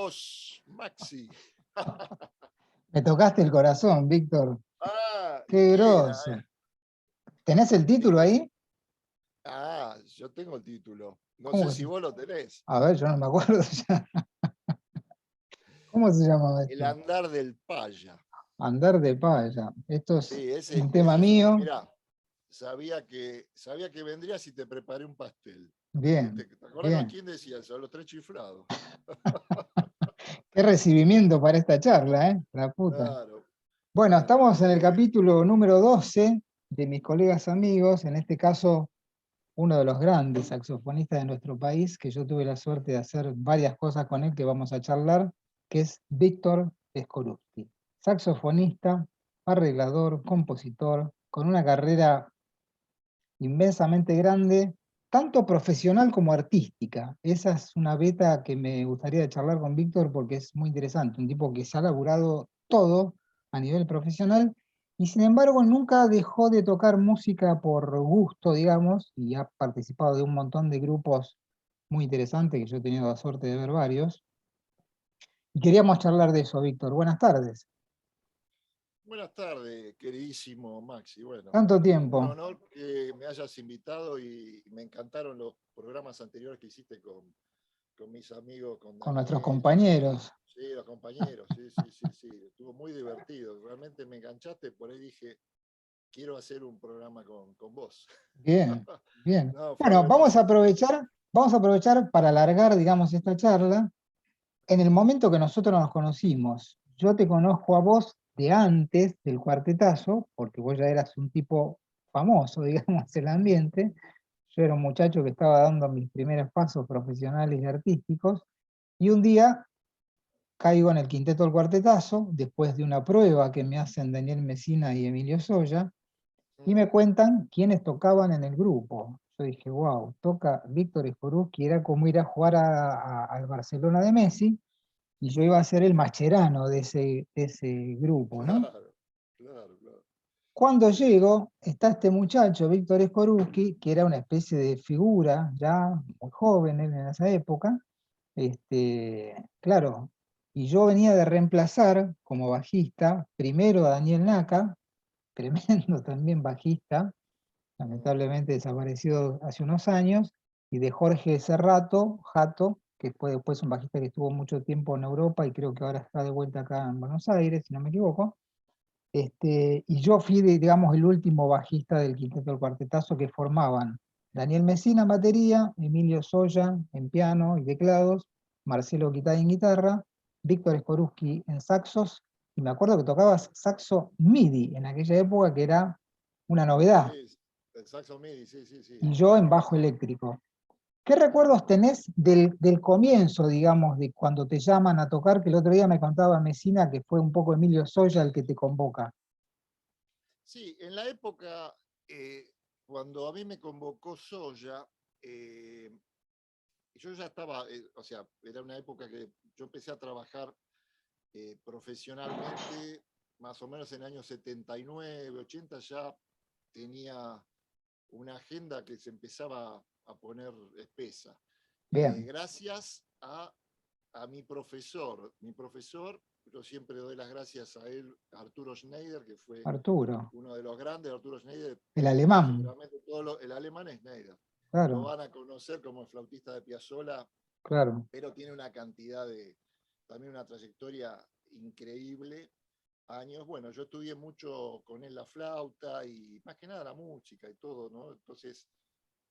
vos, Maxi. Me tocaste el corazón, Víctor. ¿Y Qué quién era? groso. ¿Tenés el título ahí? Yo tengo el título. No ¿Cómo sé que si vos lo tenés. A ver, yo no me acuerdo ya. ¿Cómo se llamaba El esto? andar del paya. Andar de paya. Esto es Sí, un tema ese es un. mío. Mirá, sabía que vendrías y te preparé un pastel. Bien, ¿Te acordás con bien. quién decías? A los tres chiflados. Qué recibimiento para esta charla, ¿eh? La puta. Claro, Bueno, bueno. estamos en el capítulo número 12 de Mis Colegas Amigos, en este caso uno de los grandes saxofonistas de nuestro país, que yo tuve la suerte de hacer varias cosas con él que vamos a charlar, que es Víctor Skorupski. Saxofonista, arreglador, compositor, con una carrera inmensamente grande, tanto profesional como artística. Esa es una beta que me gustaría charlar con Víctor porque es muy interesante, un tipo que se ha laburado todo a nivel profesional y sin embargo nunca dejó de tocar música por gusto, digamos, y ha participado de un montón de grupos muy interesantes, que yo he tenido la suerte de ver varios. Y queríamos charlar de eso, Víctor. Buenas tardes. Buenas tardes, queridísimo Maxi. Bueno, Tanto un tiempo honor que me hayas invitado y me encantaron los programas anteriores que hiciste con mis amigos, con con nuestros Daniel y compañeros. sí, los compañeros. Sí, sí, sí, sí. Estuvo muy divertido. Realmente me enganchaste. Por ahí dije, quiero hacer un programa con vos. Bien, bien. No, fue Bueno, buenísimo. vamos a aprovechar para alargar, digamos, esta charla. En el momento que nosotros nos conocimos, yo te conozco a vos de antes del cuartetazo, porque vos ya eras un tipo famoso, digamos, en el ambiente. Yo era un muchacho que estaba dando mis primeros pasos profesionales y artísticos, y un día caigo en el quinteto del cuartetazo, después de una prueba que me hacen Daniel Mesina y Emilio Soya, y me cuentan quiénes tocaban en el grupo. Yo dije, wow, toca Víctor Skorupski, era como ir a jugar al Barcelona de Messi, y yo iba a ser el Mascherano de ese grupo, ¿no? Claro, claro, claro. Cuando llego, está este muchacho, Víctor Skorupski, que era una especie de figura, ya muy joven él en esa época, claro, y yo venía de reemplazar como bajista, primero a Daniel Naka, tremendo también bajista, lamentablemente desaparecido hace unos años, y de Jorge Serrato, Jato, que fue después un bajista que estuvo mucho tiempo en Europa y creo que ahora está de vuelta acá en Buenos Aires, si no me equivoco. Y yo fui, digamos, el último bajista del quinteto del cuartetazo que formaban Daniel Mesina en batería, Emilio Soya en piano y teclados, Marcelo Quitay en guitarra, Víctor Skorupski en saxos, y me acuerdo que tocabas saxo MIDI en aquella época, que era una novedad, Sí, el saxo MIDI, sí, sí, sí. y yo en bajo eléctrico. ¿Qué recuerdos tenés del comienzo, digamos, de cuando te llaman a tocar? Que el otro día me contaba Mesina que fue un poco Emilio Soya el que te convoca. Sí, en la época, eh, cuando a mí me convocó Soya, eh, yo ya estaba, o sea, era una época que yo empecé a trabajar profesionalmente, más o menos en el año 79, 80, ya tenía una agenda que se empezaba a poner espesa. Bien, Gracias a mi profesor. Mi profesor, yo siempre doy las gracias a él, a Arturo Schneider, que fue Arturo, uno de los grandes, Arturo Schneider, el alemán, seguramente el alemán es Schneider. Lo claro, van a conocer como el flautista de Piazzolla, claro. pero tiene una cantidad también una trayectoria increíble. Años, bueno, yo estudié mucho con él la flauta y más que nada la música y todo, ¿no? Entonces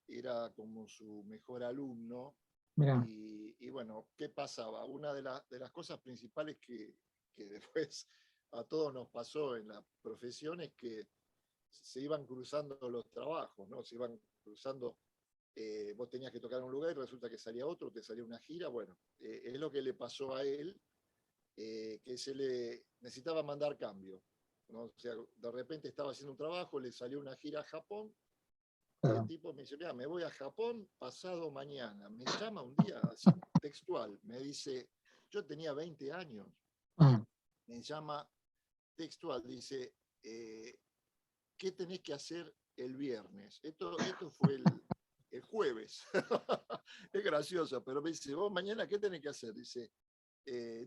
era como su mejor alumno. Mira, Y bueno, ¿qué pasaba? Una de las cosas principales que después a todos nos pasó en la profesión es que se iban cruzando los trabajos, ¿no? Se iban cruzando, vos tenías que tocar en un lugar y resulta que salía otro, te salía una gira, bueno, es lo que le pasó a él, que se le necesitaba mandar cambio, ¿no? O sea, de repente estaba haciendo un trabajo, le salió una gira a Japón, y el claro. tipo me dice, mira, me voy a Japón pasado mañana. Me llama un día, así textual, me dice, yo tenía 20 años, Mm, me llama textual, dice, ¿qué tenés que hacer el viernes? Esto fue el jueves. Es gracioso, pero me dice, vos mañana, ¿qué tenés que hacer? Dice,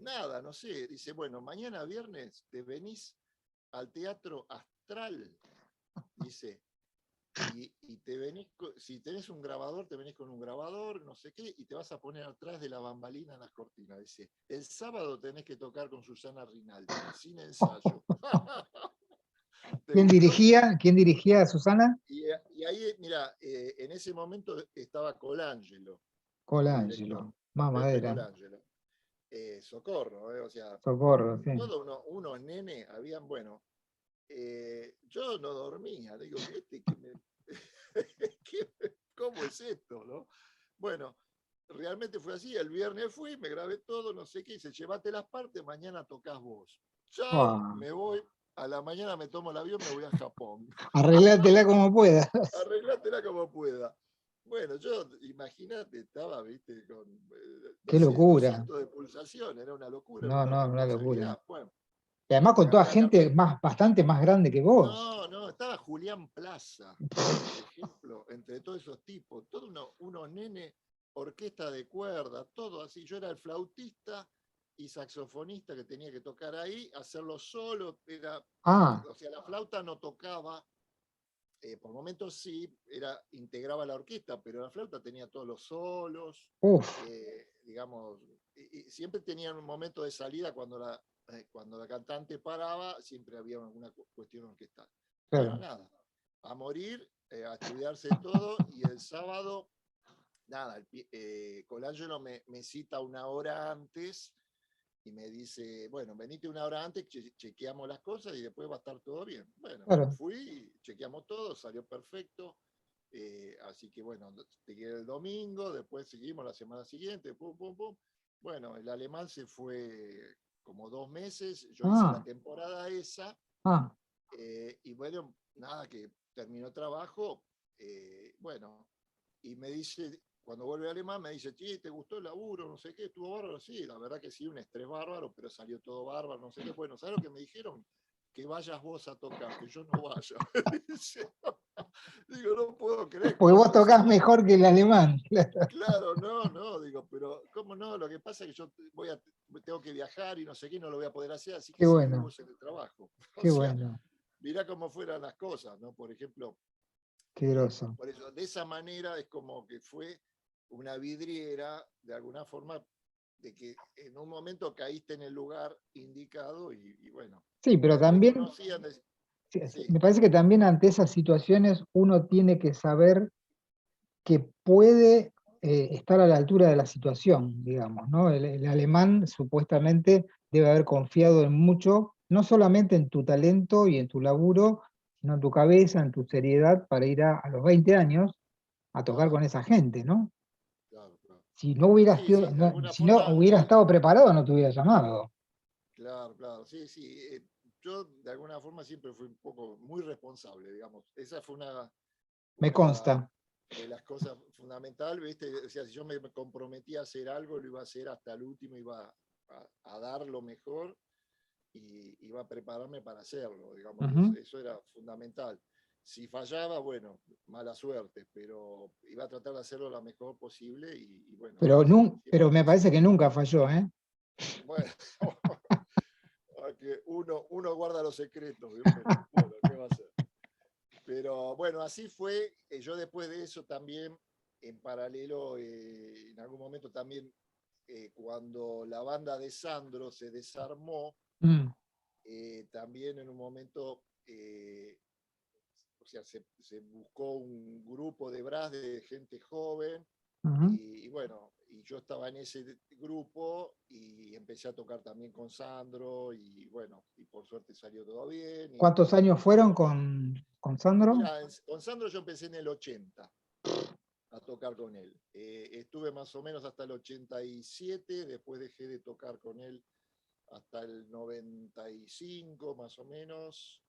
nada, no sé, dice, bueno, mañana viernes te venís al Teatro Astral, dice, y te venís, si tenés un grabador, te venís con un grabador, no sé qué, y te vas a poner atrás de la bambalina en las cortinas. Dice, el sábado tenés que tocar con Susana Rinaldi, sin ensayo. ¿Te ¿Quién gustó? dirigía? ¿Quién dirigía a Susana? Y ahí, mira, en ese momento estaba Colangelo, de director, Colangelo, más Pepe madera, Colangelo. Socorro, o sea, socorro, sí. todos unos nenes habían, bueno, yo no dormía, digo, ¿cómo es esto, no? Bueno, realmente fue así, el viernes fui, me grabé todo, no sé qué, dice, llévate las partes, mañana tocas vos. Chao, Wow. me voy, a la mañana me tomo el avión, me voy a Japón. Arreglátela como puedas. Arreglátela como pueda. Bueno, yo, imagínate, estaba, viste, con, no Qué sé, locura. 200 de pulsación, era una locura, era No, una no, una locura. responsabilidad. Bueno, Y además con toda agarré la gente carpeta. más, bastante más grande que vos. No, no, estaba Julián Plaza, por ejemplo, entre todos esos tipos, todos unos nenes, orquesta de cuerda, todo así. Yo era el flautista y saxofonista que tenía que tocar ahí, hacerlo solo, Ah, o sea, la flauta no tocaba, por momentos sí, integraba la orquesta, pero la flauta tenía todos los solos, uff, digamos, y siempre tenían un momento de salida cuando la cantante paraba, siempre había alguna cuestión orquestal. Bueno, claro. nada, a morir, a estudiarse todo, y el sábado, nada, Colangelo me cita una hora antes y me dice, bueno, venite una hora antes, chequeamos las cosas y después va a estar todo bien. Bueno, Claro. fui, chequeamos todo, salió perfecto. Así que bueno, te quedé el domingo, después seguimos la semana siguiente, pum, pum, pum. Bueno, el alemán se fue como 2 meses, yo hice la Ah, temporada esa, ah, y bueno, nada, que terminó trabajo, bueno, y me dice, cuando vuelve a Alemán, me dice, che, ¿te gustó el laburo? No sé qué, ¿estuvo bárbaro? Sí, la verdad que sí, un estrés bárbaro, pero salió todo bárbaro, no sé qué. Bueno, ¿sabes lo que me dijeron? Que vayas vos a tocar, que yo no vaya. Digo, no puedo creer, porque vos ¿cómo? tocás Sí, mejor que el alemán. claro, no, no, digo, pero ¿cómo no? Lo que pasa es que yo tengo que viajar y no sé qué, no lo voy a poder hacer, así que Qué seguí bueno, vos en el trabajo. O qué sea, bueno, mirá cómo fueran las cosas, ¿no? Por ejemplo, qué groso. por eso, de esa manera es como que fue una vidriera, de alguna forma, de que en un momento caíste en el lugar indicado y bueno, Sí, pero después también, conocían, sí, sí, me parece que también ante esas situaciones uno tiene que saber que puede estar a la altura de la situación, digamos, ¿no? El alemán supuestamente debe haber confiado en mucho, no solamente en tu talento y en tu laburo, sino en tu cabeza, en tu seriedad para ir a los 20 años a tocar con claro, esa gente, ¿no? claro, claro. Si no hubieras, Sí, sí, de alguna si no forma, hubieras estado preparado, no te hubiera llamado. claro, claro, sí, sí. Yo de alguna forma siempre fui un poco muy responsable, digamos. Esa fue Me una consta. de las cosas fundamentales, ¿viste? O sea, si yo me comprometía a hacer algo, lo iba a hacer hasta el último, iba a dar lo mejor y iba a prepararme para hacerlo, digamos, y Ujú. eso era fundamental. Si fallaba, bueno, mala suerte, pero iba a tratar de hacerlo lo mejor posible y bueno, Pero, siempre pero me fue así. parece que nunca falló, ¿eh? Bueno, que uno guarda los secretos, pero bueno, ¿qué va a hacer? Pero bueno, así fue. Yo después de eso también, en paralelo, en algún momento también, cuando la banda de Sandro se desarmó, Mm, también en un momento, o sea, se buscó un grupo de brass de gente joven ujú. y bueno, y yo estaba en ese grupo y empecé a tocar también con Sandro y bueno, y por suerte salió todo bien. ¿Cuántos años fueron con Y Sandro? mira, con Sandro yo empecé en el 80 a tocar con él. Estuve más o menos hasta el 87, después dejé de tocar con él hasta el 95 más o menos.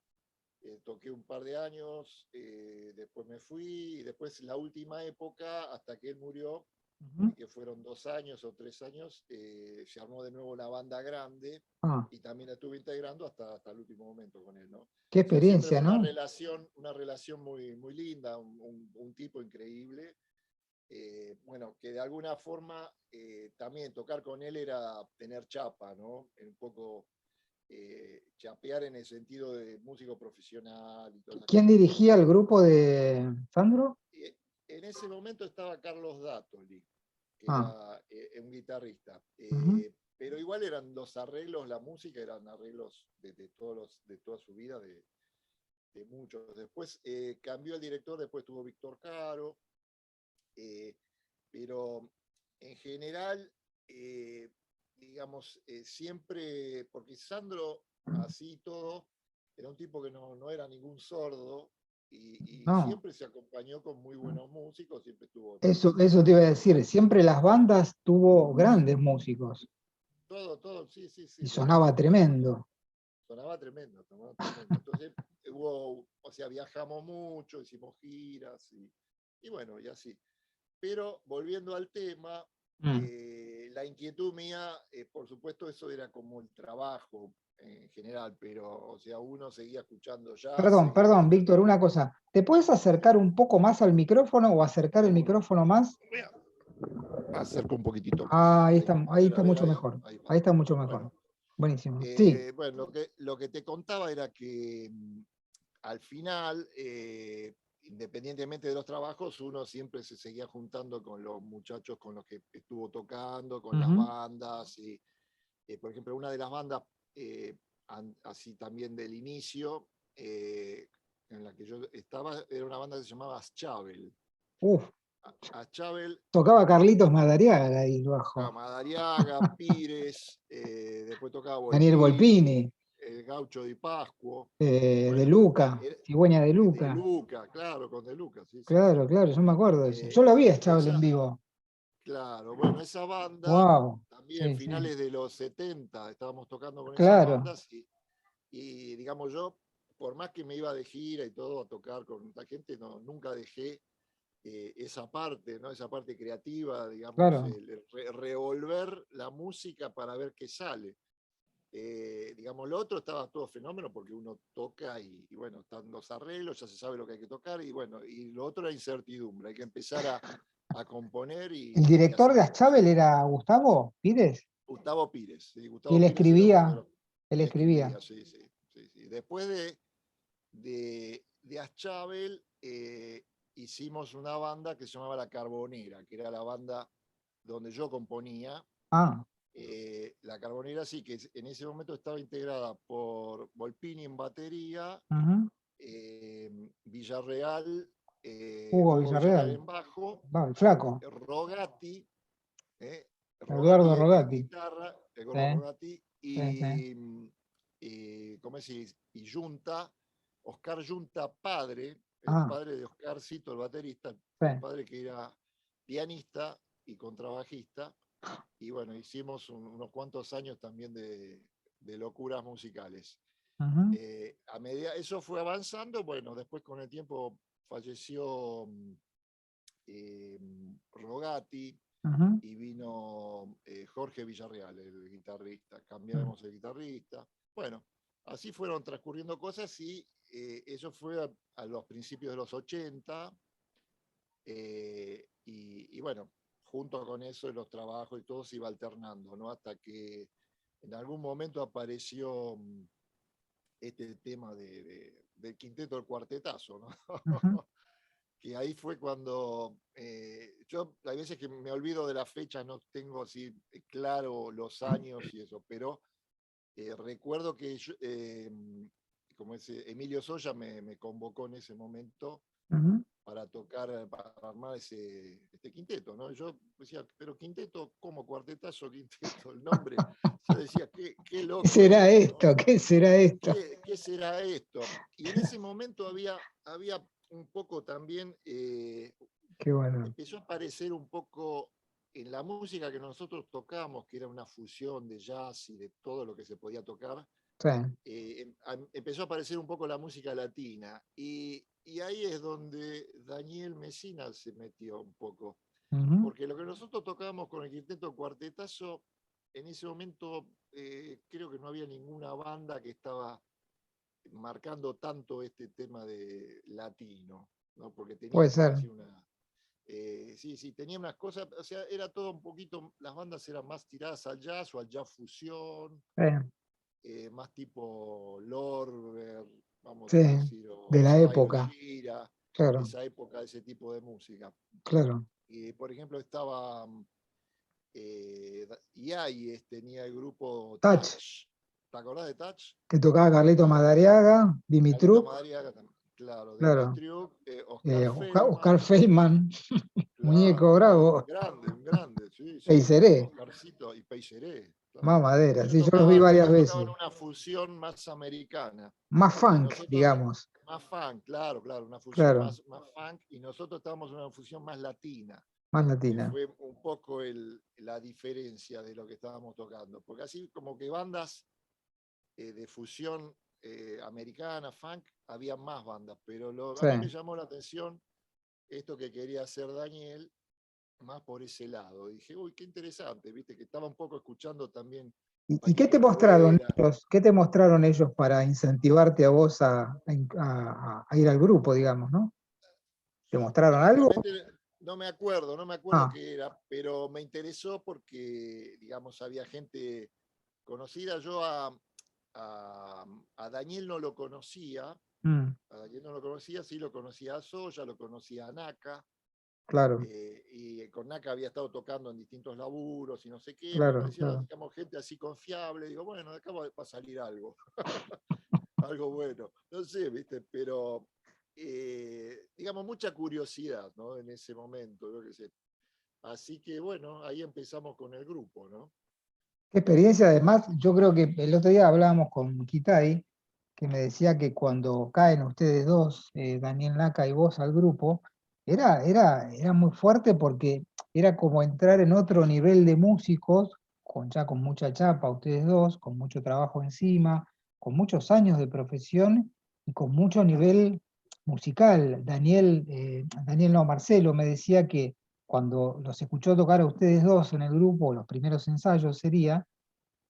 Toqué un par de años, después me fui, y después la última época, hasta que él murió, Ujú. que fueron 2 años o 3 años, se armó de nuevo la banda grande Ah, y también la estuve integrando hasta el último momento con él, ¿no? O qué sea, siempre experiencia, fue ¿no? una relación muy, muy linda, un tipo increíble. bueno, que de alguna forma también tocar con él era tener chapa, ¿no? Un poco chapear en el sentido de músico profesional y todas esas ¿Quién cosas. dirigía el grupo de Sandro? Y en ese momento estaba Carlos Dátoli, que Ah, era un guitarrista. ujú. Pero igual eran los arreglos, la música eran arreglos de toda su vida, de muchos. Después cambió el director, después tuvo Víctor Caro, eh, pero en general, digamos, siempre, porque Sandro, así todo, era un tipo que no era ningún sordo y No, siempre se acompañó con muy buenos músicos, siempre estuvo en eso te iba a bandas, decir. Siempre las bandas tuvo grandes músicos todo, sí, sí, y sí, sonaba tremendo. sonaba tremendo, sonaba tremendo. Entonces, o sea, viajamos mucho, hicimos giras y bueno, y así. Pero volviendo al tema, Mm. la inquietud mía, por supuesto, eso era como el trabajo en general, pero, o sea, uno seguía escuchando jazz, Perdón, seguía perdón, escuchando. Víctor, una cosa. ¿Te puedes acercar un poco más al micrófono o acercar el micrófono más? Voy a acerco un poquitito Ah, más. Ahí, ahí está a ver, mucho ahí, mejor. ahí va. Ahí está mucho mejor. Bueno, Buenísimo. Sí. bueno, lo que te contaba era que al final, independientemente de los trabajos, uno siempre se seguía juntando con los muchachos con los que estuvo tocando, con las Ujú. bandas. Y, por ejemplo, una de las bandas, eh, así también del inicio, en la que yo estaba, era una banda que se llamaba Aschabel. Uf, Aschabel, tocaba Carlitos Madariaga ahí tocaba bajo. Madariaga, Pires, después tocaba Daniel Volpini, Volpini, el Gaucho di Pascuo. De Bueno, Luca, Cigüeña de De Luca. Luca, claro, con De Luca, sí, sí, sí. Claro, claro, yo me acuerdo de eso. Yo Eh, lo vi a Chávez en esa, vivo. claro, bueno, esa banda, Wow. también Sí, sí. finales de los 70 estábamos tocando con esas Claro, bandas y digamos yo, por más que me iba de gira y todo a tocar con la gente, no, nunca dejé esa parte, ¿no? Esa parte creativa, digamos, claro. el revolver la música para ver qué sale. Digamos, lo otro estaba todo fenómeno porque uno toca y bueno, están los arreglos, ya se sabe lo que hay que tocar y bueno, y lo otro era incertidumbre, hay que empezar a componer ¿El y director hacer de cosas. Aschabel era Gustavo Pires? Gustavo Pires, sí, Y Gustavo él Pires era uno de escribía, los él escribía. escribía, sí, sí, sí, sí. Después de Aschabel, hicimos una banda que se llamaba La Carbonera, que era la banda donde yo componía. Ah, La Carbonera sí, que en ese momento estaba integrada por Volpini en batería, ujú. Villarreal, Hugo Hugo Villarreal Villarreal, en bajo, va, el flaco, Rogati, eh, Eduardo Rogati en Rogati. guitarra, el Sí, gordo Rogati, sí, sí. ¿cómo se dice? Y Yunta, Oscar Yunta padre, el Ah, padre de Oscarcito, el baterista, sí. el padre que era pianista y contrabajista. Y bueno, hicimos unos cuantos años también de locuras musicales. Ujú. A medida eso fue avanzando, bueno, después con el tiempo falleció eh, Rogati Ujú. y vino Jorge Villarreal, el guitarrista. Mm. Cambiamos el guitarrista. Bueno, así fueron transcurriendo cosas y eso fue a los principios de los 80. Y bueno, junto con eso, los trabajos y todo se iba alternando, ¿no? Hasta que en algún momento apareció este tema del quinteto del cuartetazo, ¿no? Ujú. Que ahí fue cuando yo, hay veces que me olvido de la fecha, no tengo así claro los años y eso, pero recuerdo que como ese Emilio Soya me convocó en ese momento Ujú. para tocar, para armar este quinteto, ¿no? Yo decía, pero quinteto, ¿cómo cuartetazo, quinteto? El nombre, yo decía, qué ¿Qué loco será esto, ¿no? esto? ¿Qué será esto? ¿Qué será esto? Y en ese momento había un poco también, Qué bueno. empezó a aparecer un poco en la música que nosotros tocamos, que era una fusión de jazz y de todo lo que se podía tocar, Sí. empezó a aparecer un poco la música latina. Y ahí es donde Daniel Mesina se metió un poco. Ujú. Porque lo que nosotros tocábamos con el quinteto Cuartetazo, en ese momento creo que no había ninguna banda que estaba marcando tanto este tema de latino, ¿no? Porque Puede teníamos ser. así sí, tenía unas cosas, o sea, era todo un poquito, las bandas eran más tiradas al jazz o al jazz fusión, Eh, más tipo Lorber, vamos sí, a decir, de o la Spyro época, Gyra, de claro, esa época, de ese tipo de música. claro. Y, por ejemplo, estaba Iáñez, tenía el grupo Touch, Touch. ¿Te acordás de Touch? que tocaba Carlito Madariaga, Carlito Dimitruk, Madariaga también. Claro, claro. Dimitriuk, Oscar Oscar Feldman, Feldman, Muñeco claro, claro, Bravo, un grande, sí, sí. Peiseré, Oscarcito y Peiseré, más claro. madera, Ellos sí, yo los vi tocaban, varias ellos veces. tocaban una fusión más americana. Más Y funk, nosotros, digamos, más funk, claro, claro, una fusión claro, más funk, y nosotros estábamos en una fusión más latina, más que latina. fue un poco la diferencia de lo que estábamos tocando. Porque así como que bandas de fusión americana, funk, había más bandas, pero a Sí. mí me llamó la atención esto que quería hacer Daniel, más por ese lado. Dije, uy, qué interesante, viste, que estaba un poco escuchando también ¿Y qué te Paquito mostraron Rivera. ellos? ¿Qué te mostraron ellos para incentivarte a vos a ir al grupo, digamos, ¿no? ¿Te mostraron algo? Realmente no me acuerdo Ah, qué era, pero me interesó porque, digamos, había gente conocida. Yo a Daniel no lo conocía, mm, sí lo conocía a Soya, lo conocía a Naka, claro, y con Naka había estado tocando en distintos laburos y no sé qué, me claro, parecía, claro. digamos, gente así confiable. Digo, bueno, de acá va a salir algo, algo bueno. No sé, viste, pero digamos, mucha curiosidad, ¿no? En ese momento, yo qué sé. Así que bueno, ahí empezamos con el grupo, ¿no? Qué experiencia, además, yo creo que el otro día hablábamos con Kitai, que me decía que cuando caen ustedes dos, Daniel Naka y vos al grupo, era muy fuerte porque era como entrar en otro nivel de músicos, ya con mucha chapa, ustedes dos, con mucho trabajo encima, con muchos años de profesión y con mucho nivel musical. Daniel no, Marcelo me decía que cuando los escuchó tocar a ustedes dos en el grupo, los primeros ensayos sería,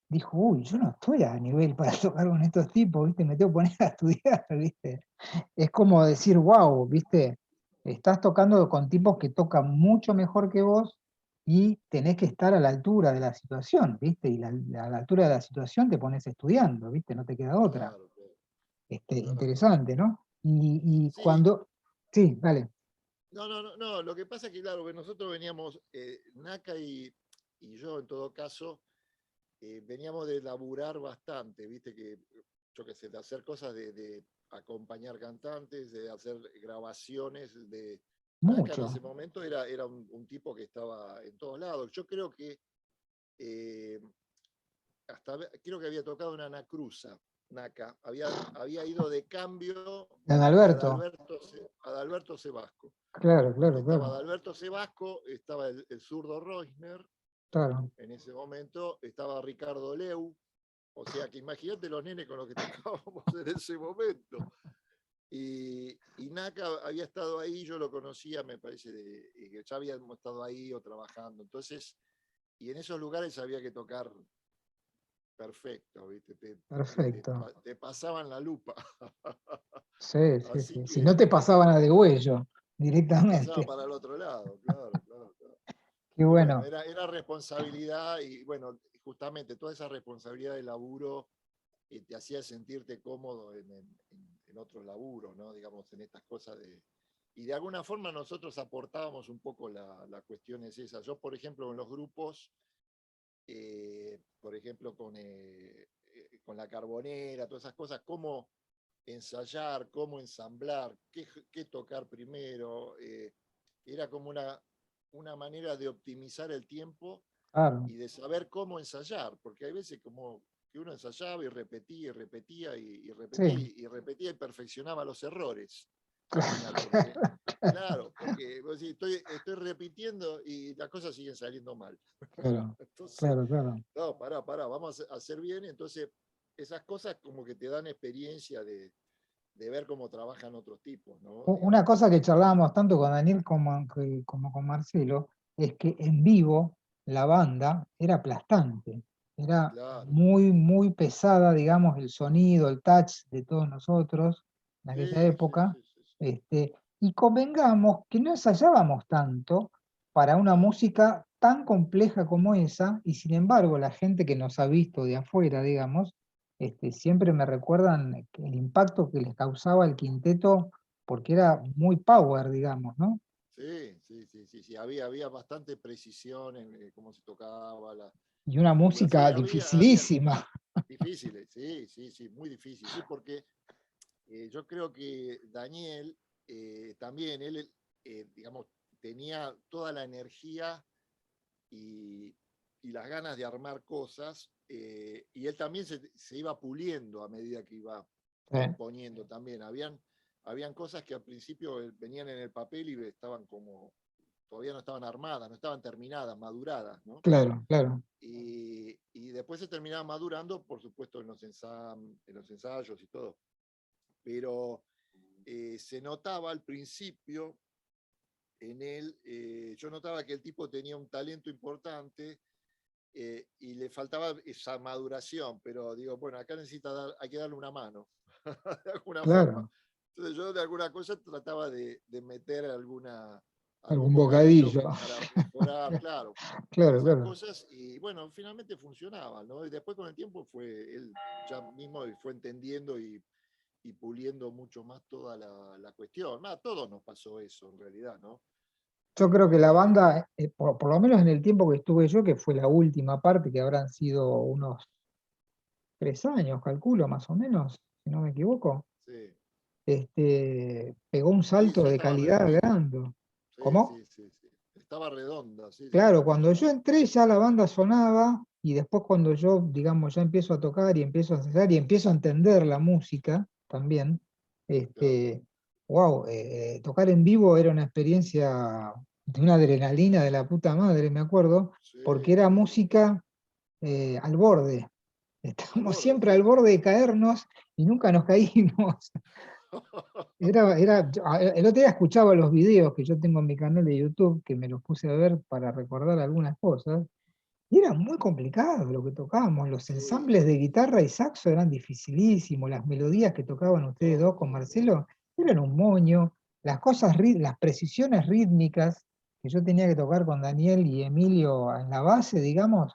dijo, uy, yo no estoy a nivel para tocar con estos tipos, ¿viste? Me tengo que poner a estudiar, ¿viste? Es como decir, wow, ¿viste? Estás tocando con tipos que tocan mucho mejor que vos y tenés que estar a la altura de la situación, ¿viste? Y a la altura de la situación te pones estudiando, ¿viste? No te queda otra. Claro, claro, claro, claro. Interesante, ¿no? Y Sí, cuando... Sí, dale. no, lo que pasa es que, claro, que nosotros veníamos, Naka y yo en todo caso, veníamos de laburar bastante, viste que, yo qué sé, de hacer cosas de acompañar cantantes, de hacer grabaciones, de... Naka en ese Mucho. momento era un tipo que estaba en todos lados. Yo creo que eh, creo que había tocado en Anacruza, Naka, había ido de cambio Dan de Alberto. Adalberto Sebasco. Claro, claro, Estaba claro. Adalberto Sebasco, estaba el zurdo Reusner, Claro. en ese momento estaba Ricardo Leu, o sea que imagínate los nenes con los que tocábamos en ese momento. Y Naka había estado ahí, yo lo conocía, me parece, que ya habíamos estado ahí o trabajando. Entonces, y en esos lugares había que tocar perfecto, ¿viste? Perfecto. Te pasaban la lupa. Sí, sí, Así sí. Si no que te pasaban a degüello te pasaba directamente. para el otro lado, claro, claro, claro. Qué Y bueno, bueno. era responsabilidad y bueno, justamente toda esa responsabilidad de laburo te hacía sentirte cómodo en otros laburos, ¿no? Digamos, en estas cosas de... Y de alguna forma nosotros aportábamos un poco la cuestión es esa. Yo, por ejemplo, en los grupos, por ejemplo, con la carbonera, todas esas cosas, cómo ensayar, cómo ensamblar, qué tocar primero, era como una manera de optimizar el tiempo Claro. y de saber cómo ensayar, porque hay veces como que uno ensayaba y repetía Sí. y repetía y perfeccionaba los errores al final, Claro, porque, claro, porque vos decís, estoy repitiendo y las cosas siguen saliendo mal. claro, Entonces, claro, claro. no, pará, vamos a hacer bien, entonces esas cosas como que te dan experiencia de ver cómo trabajan otros tipos, ¿no? Una Digamos, cosa que charlábamos tanto con Daniel como con Marcelo es que en vivo la banda era aplastante, era claro. muy, muy pesada, digamos, el sonido, el touch de todos nosotros en aquella Sí, sí, época. sí, sí, sí. Y convengamos que no ensayábamos tanto, para una música tan compleja como esa, y sin embargo la gente que nos ha visto de afuera, digamos, siempre me recuerdan el impacto que les causaba el quinteto, porque era muy power, digamos, ¿no? Sí, sí, sí, sí, sí. Había bastante precisión en cómo se tocaba Y una la figura. Sí, música había dificilísima. difíciles, sí, sí, sí, muy difícil. Sí, porque yo creo que Daniel también, él, digamos, tenía toda la energía y, y las ganas de armar cosas, y él también se iba puliendo a medida que iba componiendo también. Habían cosas que al principio venían en el papel y estaban como, todavía no estaban armadas, no estaban terminadas, maduradas, ¿no? Claro, claro. Y después se terminaban madurando, por supuesto, en los ensayos y todo. Pero se notaba al principio en él, yo notaba que el tipo tenía un talento importante, y le faltaba esa maduración, pero digo, bueno, acá hay que darle una mano, de alguna forma. Claro, Entonces yo de alguna cosa trataba de meter algún algún bocadillo bocadillo. para mejorar, claro, Claro, esas claro. cosas, y bueno, finalmente funcionaba, ¿no? Y después con el tiempo él ya mismo fue entendiendo y puliendo mucho más toda la cuestión. A todos nos pasó eso en realidad, ¿no? Yo creo que la Eh, banda, por lo menos en el tiempo que estuve yo, que fue la última parte, que habrán sido unos 3 años, calculo, más o menos, si no me equivoco, sí, pegó un sí, salto ya de estaba calidad redondita. grande. Sí, ¿Cómo? sí, sí, sí. Estaba redonda, sí, sí, Claro, estaba cuando yo funcionando. entré ya la banda sonaba y después cuando yo, digamos, ya empiezo a tocar y empiezo a ensayar y empiezo a entender la música también, Claro. wow, tocar en vivo era una experiencia de una adrenalina de la puta madre, me acuerdo, porque Sí, era sí, sí. música al borde. Al Estamos borde, siempre sí. al borde de caernos y nunca nos caímos. El otro día escuchaba los videos que yo tengo en mi canal de YouTube, que me los puse a ver para recordar algunas cosas, y era muy complicado lo que tocábamos. Los Sí, ensambles de guitarra y saxo eran dificilísimos, las melodías que tocaban ustedes dos todo, con todo. Marcelo eran un moño, las cosas, las precisiones rítmicas que yo tenía que tocar con Daniel y Emilio en la base, digamos,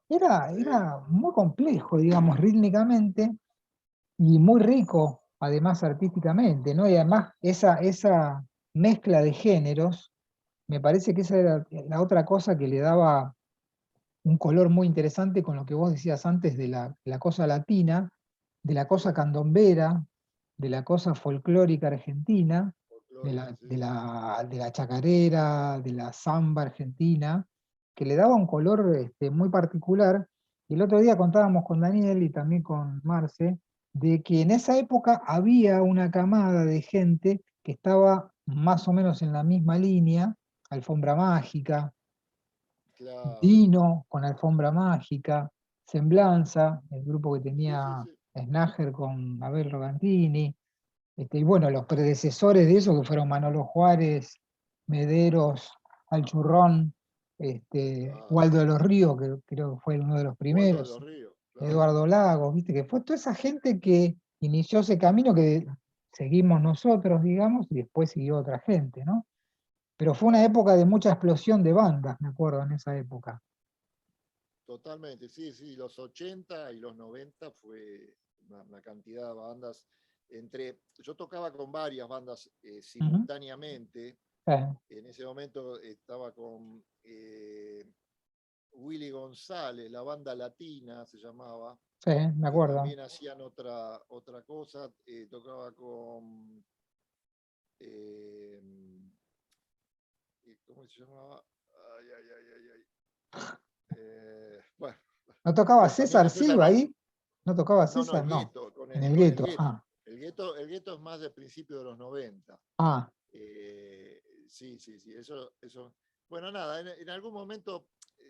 Sí, era muy complejo, digamos, rítmicamente y muy rico, además artísticamente, ¿no? Y además esa mezcla de géneros, me parece que esa era la otra cosa que le daba un color muy interesante con lo que vos decías antes de la cosa latina, de la cosa sí. candombera, de la cosa folclórica argentina, Folclórica, sí. de la chacarera, de la samba argentina, que le daba un color muy particular. Y el otro día contábamos con Daniel y también con Marce, de que en esa época había una camada de gente que estaba más o menos en la misma línea, Alfombra Mágica, Claro. Dino con Alfombra Mágica, Semblanza, el grupo que Sí, sí, tenía sí. Snager con Abel Rogantini, y bueno, los predecesores de eso que fueron Manolo Juárez, Mederos, Alchurrón, Claro. Waldo de los Ríos, que creo que fue uno de los Waldo de primeros, los Ríos, claro. Eduardo Lagos, viste, que fue toda esa gente que inició ese camino que seguimos nosotros, digamos, y después siguió otra gente, ¿no? Pero fue una Claro. época de mucha explosión de bandas, me acuerdo, en esa época. Totalmente, sí, sí. Los 80 y los 90 fue una cantidad de bandas. Yo tocaba con varias bandas Ujú. simultáneamente. En ese momento estaba con Willy González, la banda latina se llamaba, Sí, me que acuerdo. también hacían otra cosa. Tocaba con, eh, ¿cómo se llamaba? Ay, ay, ay, ay, ay. Bueno, ¿No tocaba también César con César Silva ahí? ¿No tocaba No, no, César? el No. gueto, En el con el gueto. gueto. Ah, El gueto es más del principio de los 90. ah. Sí, sí, sí, eso. Bueno, nada, en algún momento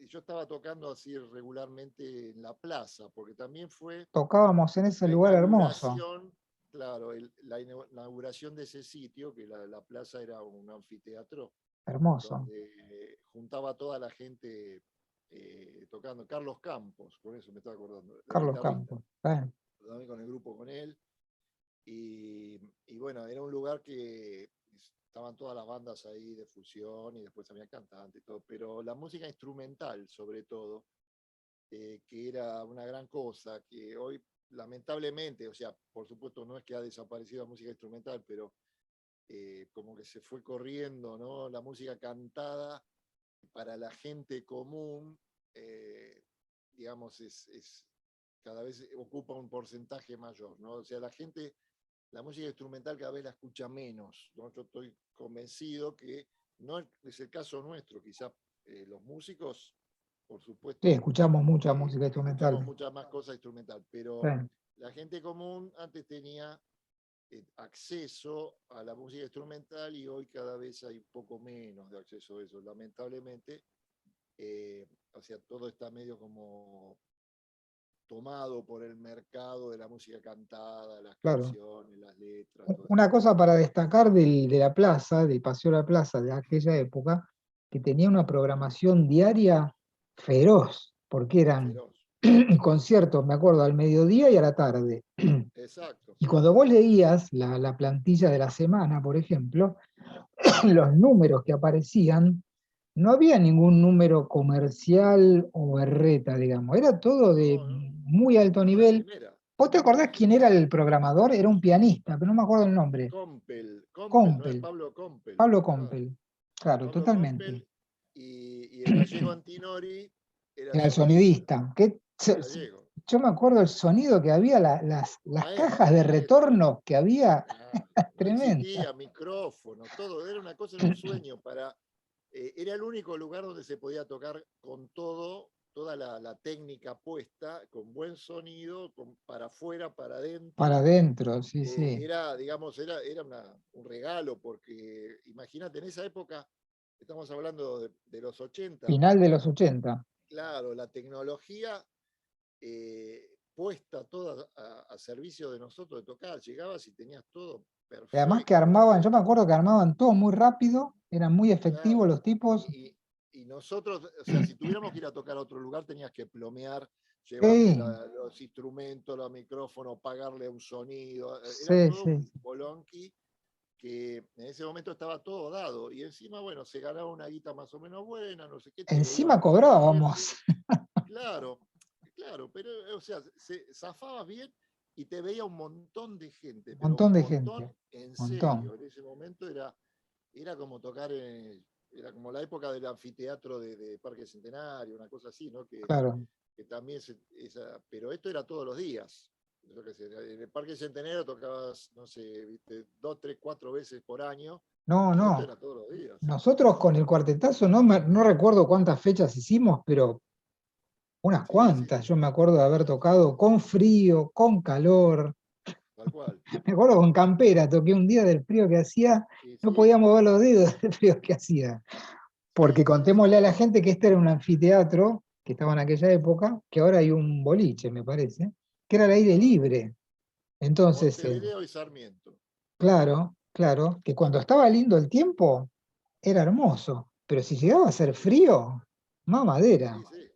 yo estaba tocando así regularmente en la plaza, porque también fue Tocábamos en ese la lugar hermoso. inauguración, claro, inauguración de ese sitio, que la plaza era un anfiteatro, Hermoso. donde juntaba a toda la gente tocando. Carlos Campos, por eso me estaba acordando, el Carlos guitarrista, Campos. también con el grupo con él. Y bueno, era un lugar que estaban todas las bandas ahí de fusión y después había cantantes y todo, pero la música instrumental sobre todo, que era una gran cosa, que hoy lamentablemente, o sea, por supuesto no es que ha desaparecido la música instrumental, pero como que se fue corriendo, ¿no? La música cantada para la gente común, digamos, cada vez ocupa un porcentaje mayor, ¿no? O sea, la música instrumental cada vez la escucha menos, ¿no? Yo estoy convencido que no es el caso nuestro, quizás los músicos, por Sí, supuesto, escuchamos mucha música escuchamos instrumental. mucha más cosa instrumental, Sí. pero la gente común antes tenía acceso a la música instrumental y hoy cada vez hay un poco menos de acceso a eso, lamentablemente. O sea, todo está medio como tomado por el mercado de la música cantada, las Claro. canciones, las letras, todas Una esas cosa cosas. para destacar de la plaza, del Paseo de la Plaza de aquella época, que tenía una programación diaria feroz, porque eran Feroz. conciertos, me acuerdo, al mediodía y a la tarde. Exacto, Y sí, cuando sí. vos leías la plantilla de la semana, por ejemplo, los números que aparecían, no había ningún número comercial o berreta, digamos, era todo de No, no, muy alto no, de nivel. primera, ¿Vos te de acordás quién era primera. el programador? Era un pianista, pero no me acuerdo el nombre. Compel, ¿no es Compel, Pablo Compel? Pablo Claro. Compel, claro, Pablo totalmente. Compel y el gallego Antinori era el Era el sonidista, sonidista. el gallego. Yo me acuerdo el sonido que había, las cajas Maestro, de maestro. retorno que había, Claro, no tremenda. existía micrófono, todo, era una cosa, era un sueño era el único lugar donde se podía tocar con todo, toda la técnica puesta, con buen sonido, para afuera, para Para adentro. adentro, sí, sí. Era, digamos, era un regalo, porque imagínate, en esa época, estamos hablando de los 80, Final de los 80. claro, la tecnología puesta toda a servicio de nosotros de tocar, llegabas y tenías todo Y además que perfecto, armaban, yo me acuerdo que armaban todo muy rápido, eran muy efectivos claro. los tipos. Y nosotros, o sea, si tuviéramos que ir a tocar a otro lugar, tenías que plomear, llevarte Sí, los instrumentos, los micrófonos, pagarle un sonido. Era sí, todo sí. un bolonqui que en ese momento estaba todo dado. Y encima, bueno, se ganaba una guita más o menos buena, no sé qué, te veía Encima mucha más gente. cobrábamos Claro, claro, pero, o sea, se zafaba bien y te veía un montón de gente, un pero montón un de montón gente, en un montón. serio. En ese momento era como tocar, era como la época del anfiteatro de Parque Centenario, una cosa así, ¿no? Claro. Que también, pero esto era todos los días. Yo qué sé, en el Parque Centenario tocabas, no sé, viste, 2, 3, 4 veces por año, No, y esto no. era todos los días. Nosotros con el cuartetazo no recuerdo cuántas fechas hicimos, pero unas Sí, sí, cuantas. Yo me acuerdo de haber tocado con frío, con calor. tal cual. Me acuerdo con campera, toqué un día del frío que hacía, Sí, no sí, podía mover los dedos del frío que hacía. Porque sí, sí, sí. contémosle a la gente que este era un anfiteatro que estaba en aquella época, que ahora hay un boliche, me parece, que era al aire Ah, libre. Entonces, Montevideo y Sarmiento. claro, claro, que cuando estaba lindo el tiempo era hermoso, pero si llegaba a Sí, ser sí, frío, mamadera. sí, sí.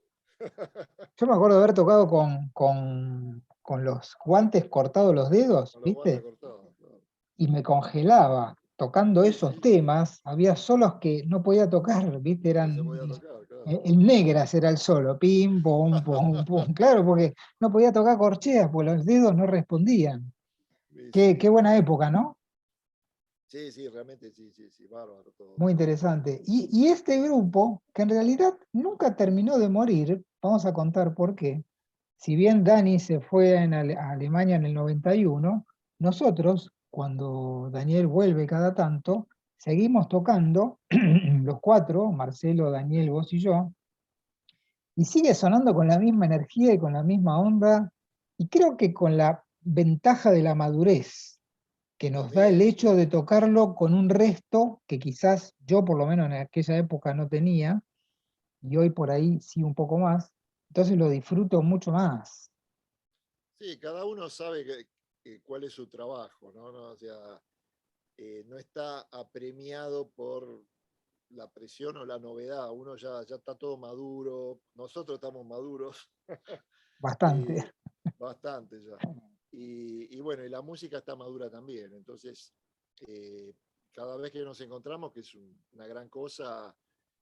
Yo me acuerdo de haber tocado con los guantes cortados los dedos, Con los guantes ¿viste? cortados. Claro. Y me congelaba tocando Sí, esos sí, temas. Había solos que no podía tocar, ¿viste? no se Eran podía tocar, claro. el negras era el solo, pim, pum, pum, pum. Claro, porque no podía tocar corcheas, porque los dedos no respondían. Sí, Qué sí. buena época, ¿no? Sí, sí, realmente sí, sí, sí, bárbaro todo, Muy todo. interesante. Y este grupo, que en realidad nunca terminó de morir, vamos a contar por qué. Si bien Dani se fue a Alemania en el 91, nosotros, cuando Daniel vuelve cada tanto, seguimos tocando, los cuatro, Marcelo, Daniel, vos y yo, y sigue sonando con la misma energía y con la misma onda, y creo que con la ventaja de la madurez que nos da el También, hecho de tocarlo con un resto que quizás yo por lo menos en aquella época no tenía, y hoy por ahí sí un poco más, entonces lo disfruto mucho más. sí, cada uno sabe cuál es su trabajo, ¿no? O sea, no está apremiado por la presión o la novedad. Uno ya está todo maduro, nosotros estamos maduros, Bastante. eh, bastante ya. Y bueno, y la música está madura también. Entonces, eh, cada vez que nos encontramos, que es una gran cosa.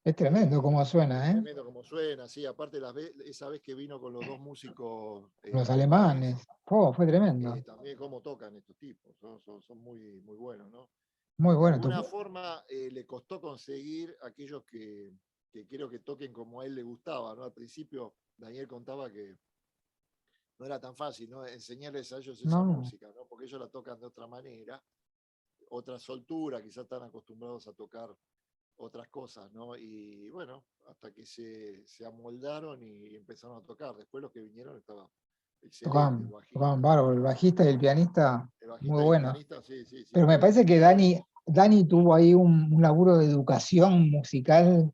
Es tremendo cómo suena, ¿eh? Tremendo como suena, sí. Aparte, esa vez que vino con los dos músicos Los alemanes, alemanes. Oh, fue tremendo. también cómo tocan estos tipos, son muy, muy buenos, ¿no? Muy Y de bueno. alguna forma le costó conseguir aquellos que quiero que toquen como a él le gustaba, ¿no? Al principio Daniel contaba que no era tan fácil, ¿no? Enseñarles a ellos esa No, música, ¿no? Porque ellos la tocan de otra manera, otra soltura, quizás están acostumbrados a tocar otras cosas, ¿no? Y bueno, hasta que se amoldaron y empezaron a tocar. Después los que vinieron estaba excelente, tocaban bárbaro. El bajista y el pianista, el muy bajista y el bueno. pianista, sí, sí, sí, Pero me muy, parece muy que buenos. Dani tuvo ahí un laburo de educación musical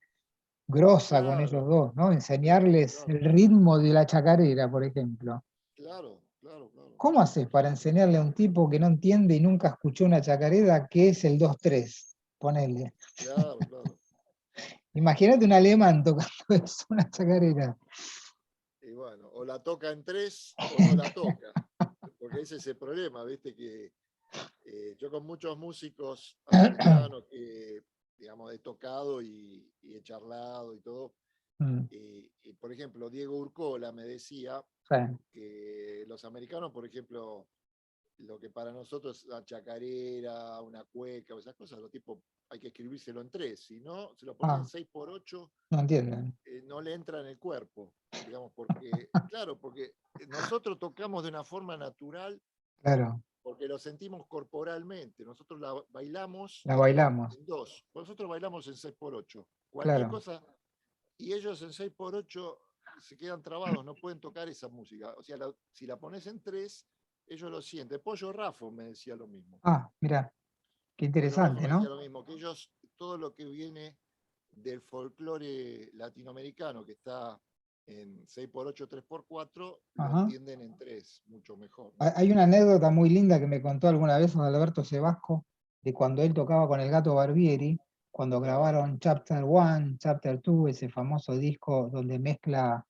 grosa con ellos Claro, dos, ¿no? Enseñarles claro, el ritmo de la chacarera, por ejemplo. claro, claro, claro. ¿Cómo haces para enseñarle a un tipo que no entiende y nunca escuchó una chacarera qué es el 2-3? Ponele. Claro, claro. Imagínate un alemán tocando eso, una chacarera. Y bueno, o la toca en tres o no la toca. Porque ese es el problema, viste que yo con muchos músicos americanos que, digamos, he tocado y he charlado y todo, Mm, y, por ejemplo, Diego Urcola me decía sí. que los americanos, por ejemplo, lo que para nosotros es la chacarera, una cueca o esas cosas, los tipos hay que escribírselo en tres, si no, se lo pones en Ah, 6x8, no entienden. no le entra en el cuerpo, digamos, porque, claro, porque nosotros tocamos de una forma natural Claro, porque lo sentimos corporalmente. Nosotros la bailamos la bailamos. en dos. Nosotros bailamos en 6x8. Cualquier Claro. cosa. Y ellos en 6x8 se quedan trabados, no pueden tocar esa música. O sea, si la pones en tres, ellos lo sienten. Pollo Rafo me decía lo mismo. Ah, mira, qué Pollo Rafo interesante, me decía ¿no? lo mismo, que ellos, todo lo que viene del folclore latinoamericano, que está en 6x8, 3x4, lo Ajá. entienden en tres, mucho mejor, ¿no? Hay una anécdota muy linda que me contó alguna vez Alberto Sebasco, de cuando él tocaba con el Gato Barbieri, cuando Claro. grabaron Chapter One, Chapter Two, ese famoso disco donde mezcla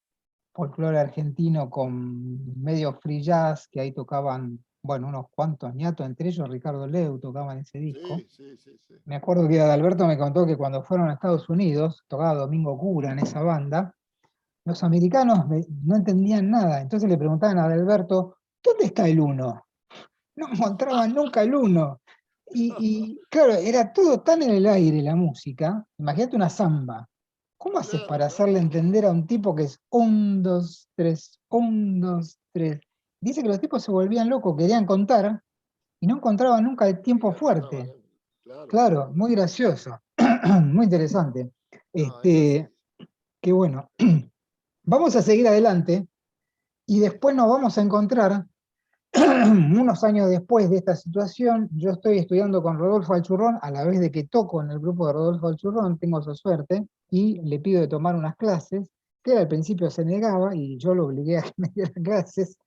folclore argentino con medio free jazz, que ahí tocaban, bueno, unos cuantos ñatos, entre ellos Ricardo Leu tocaban ese disco. Sí, sí, sí, sí. Me acuerdo que Adalberto me contó que cuando fueron a Estados Unidos, tocaba Domingo Cura en esa banda, los americanos no entendían nada, entonces le preguntaban a Adalberto, ¿dónde está el uno? No encontraban nunca el uno. Claro, era todo tan en el aire la música. Imagínate una samba. ¿Cómo haces Claro, para claro. hacerle entender a un tipo que es 1, 2, 3, 1, 2, 3? Dice que los tipos se volvían locos, querían contar y no encontraban nunca el Y tiempo no encontraban. fuerte. Claro, Claro, claro, muy claro. gracioso, muy interesante. No, es Este, así. qué bueno. Vamos a seguir adelante y después nos vamos a encontrar unos años después de esta situación. Yo estoy estudiando con Rodolfo Alchurrón, a la vez de que toco en el grupo de Rodolfo Alchurrón, tengo esa suerte, y le pido de tomar unas clases, que él al principio se negaba, y yo lo obligué a que me diera clases.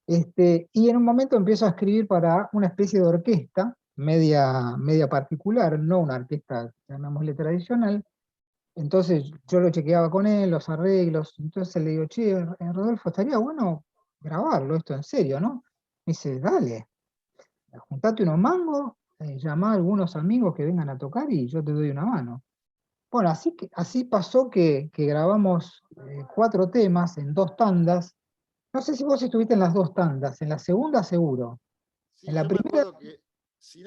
Y en un momento empiezo a escribir para una especie de orquesta, media particular, no una orquesta, llamémosle tradicional. Entonces yo lo chequeaba con él, los arreglos, entonces le digo, che, Rodolfo, estaría bueno grabarlo esto en serio, ¿no? Me dice, dale, juntate unos mangos, llamá a algunos amigos que vengan a tocar y yo te doy una mano. Bueno, así pasó que grabamos 4 temas en 2 tandas. No sé si vos estuviste en las 2 tandas, en la segunda seguro. En Sí, la yo me primera, acuerdo que, si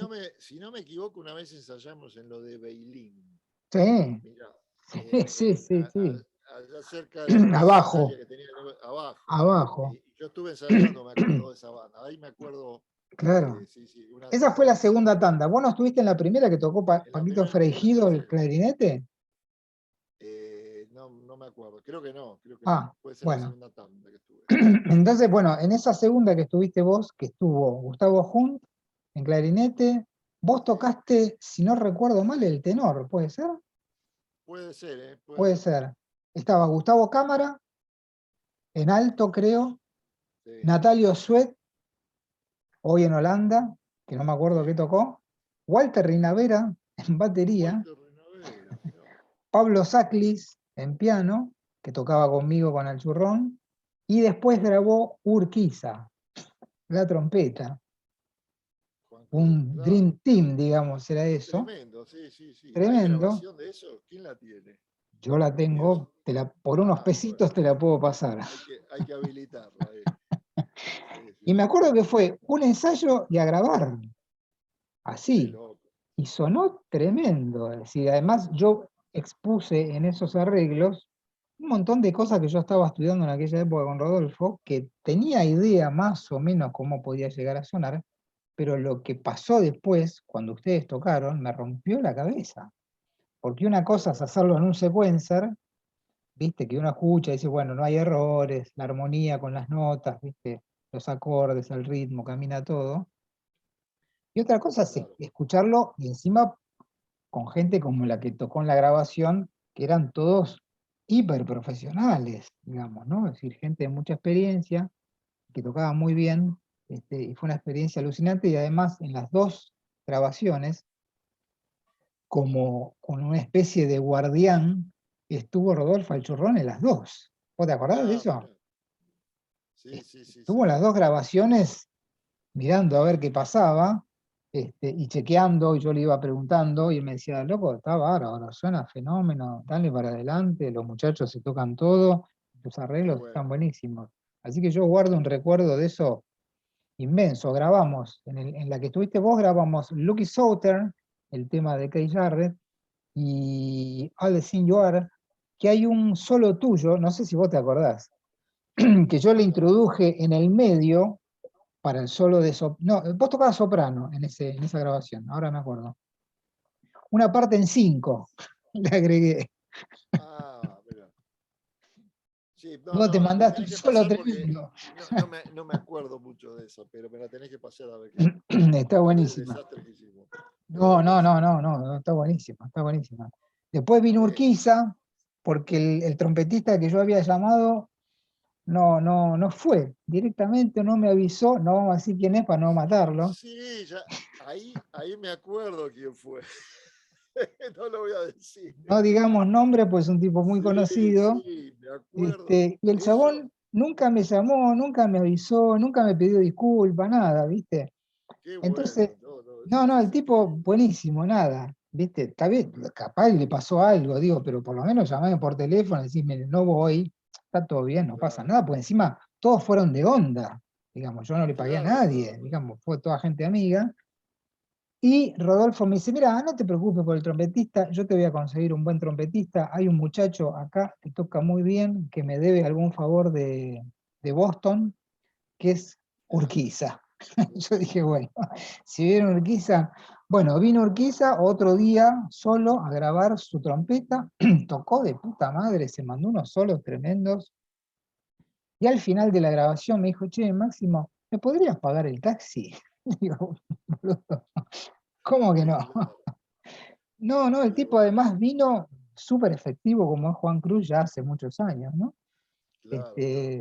no me equivoco, una vez ensayamos en lo de Beilín. sí, Mirá, sí, sí, sí. allá cerca de una Abajo, sandalia que tenía abajo. abajo, Y yo estuve ensayando, me acuerdo de esa banda. Ahí me acuerdo, claro. sí, sí, una Esa fue tanda la que hicimos. segunda tanda. ¿Vos no estuviste en la primera que tocó En la Paquito primera no estuve, Freijido, sí. el clarinete? No, no me acuerdo. Creo que no, creo que no. Ah, Puede ser la bueno. segunda tanda que estuve, sí. Entonces, bueno, en esa segunda que estuviste vos, que estuvo Gustavo Hunt en clarinete, vos Sí. tocaste, si no recuerdo mal, el tenor, ¿puede ser? Puede ser, ¿eh? Puede Puede ser. ser. Estaba Gustavo Cámara, en alto creo, Sí, Natalio Suet, hoy en Holanda, que no me acuerdo qué sí. tocó, Walter Rinavera en batería, Walter Renovera, mirá. Pablo Saclis en piano, que tocaba conmigo con el churrón, y después grabó Urquiza, la trompeta. un claro. Dream Team, digamos, era eso, Tremendo, sí, sí, sí. ¿Hay tremendo. grabación de eso? ¿Quién la tiene? Yo la Digo, tengo, por unos bueno, pesitos te la puedo pasar. hay que habilitarla. Sí, sí, Y me sí. acuerdo que fue un ensayo y a grabar, Qué así. loco. Y sonó tremendo. Es decir, además yo expuse en esos arreglos un montón de cosas que yo estaba estudiando en aquella época con Rodolfo, que tenía idea más o menos cómo podía llegar a sonar, pero lo que pasó después, cuando ustedes tocaron, me rompió la cabeza. Porque una Qué cosa es bueno. hacerlo en un sequencer, viste, que uno escucha y dice, bueno, no hay errores, la armonía con las notas, viste, los acordes, el ritmo, camina todo. Y otra cosa es Claro. escucharlo y encima con gente como la que tocó en la grabación, que eran todos hiperprofesionales, digamos, ¿no? Es decir, gente de mucha experiencia, que tocaba muy bien, y fue una experiencia alucinante, y además en las dos grabaciones, como con una especie de guardián, estuvo Rodolfo Alchurrón en las dos. ¿Vos te acordás de Ah, eso? mira. Sí, sí, sí, Estuvo en sí. las dos grabaciones mirando a ver qué pasaba, y chequeando, y yo le iba preguntando, y él me decía, loco, está bárbaro, suena fenómeno, dale para adelante, los muchachos se tocan todo, los Qué arreglos bueno. están buenísimos. Así que yo guardo un recuerdo de eso inmenso. Grabamos, en la que estuviste vos, grabamos Lucky Southern, el tema de Keith Jarrett, y All the Thing You Are, que hay un solo tuyo, no sé si vos te acordás, que yo le No. introduje en el medio para el solo de soprano. No, vos tocabas soprano en esa grabación, ahora me acuerdo. Una parte en 5 le agregué. Ah, mira. Sí, no, Vos te no, me la mandaste un tenés que solo pasar porque tremendo. no me acuerdo mucho de eso, pero me la tenés que pasar a ver Está qué buenísima. desastre que hicimos. Pero No, no, no, buenísimo. no, no, está buenísima, está buenísima. Después vino Eh, Urquiza, porque el trompetista que yo había llamado no fue directamente, no me avisó, no vamos a decir quién es para no matarlo. sí, ya, ahí me acuerdo quién fue. No lo voy a decir. No digamos nombre, pues es un tipo muy Sí, conocido. sí, me acuerdo. Y el Eso, chabón nunca me llamó, nunca me avisó, nunca me pidió disculpas, nada, ¿viste? qué Entonces, bueno. No, no, no, eso el es tipo increíble. buenísimo, nada, ¿viste? Está bien, capaz le pasó algo, digo, pero por lo menos llamame por teléfono y decirme, no voy, está todo bien, no pasa Claro, nada, pues encima todos fueron de onda, digamos, yo no le pagué a claro, nadie, claro, claro. digamos, fue toda gente amiga. Y Rodolfo me dice, mira, no te preocupes por el trompetista, yo te voy a conseguir un buen trompetista, hay un muchacho acá que toca muy bien, que me debe algún favor de Boston, que es Mirá, Urquiza. Yo dije, Urquiza. bueno, si viene Urquiza, bueno, vino Urquiza otro día solo a grabar su trompeta, tocó de puta madre, se mandó unos solos tremendos, y al final de la grabación me dijo, che, Máximo, ¿me podrías pagar el taxi? Digo, boludo, ¿cómo que no? Claro, No, no, el qué tipo bueno. además vino súper efectivo como es Juan Cruz ya hace muchos años, ¿no? Claro, claro.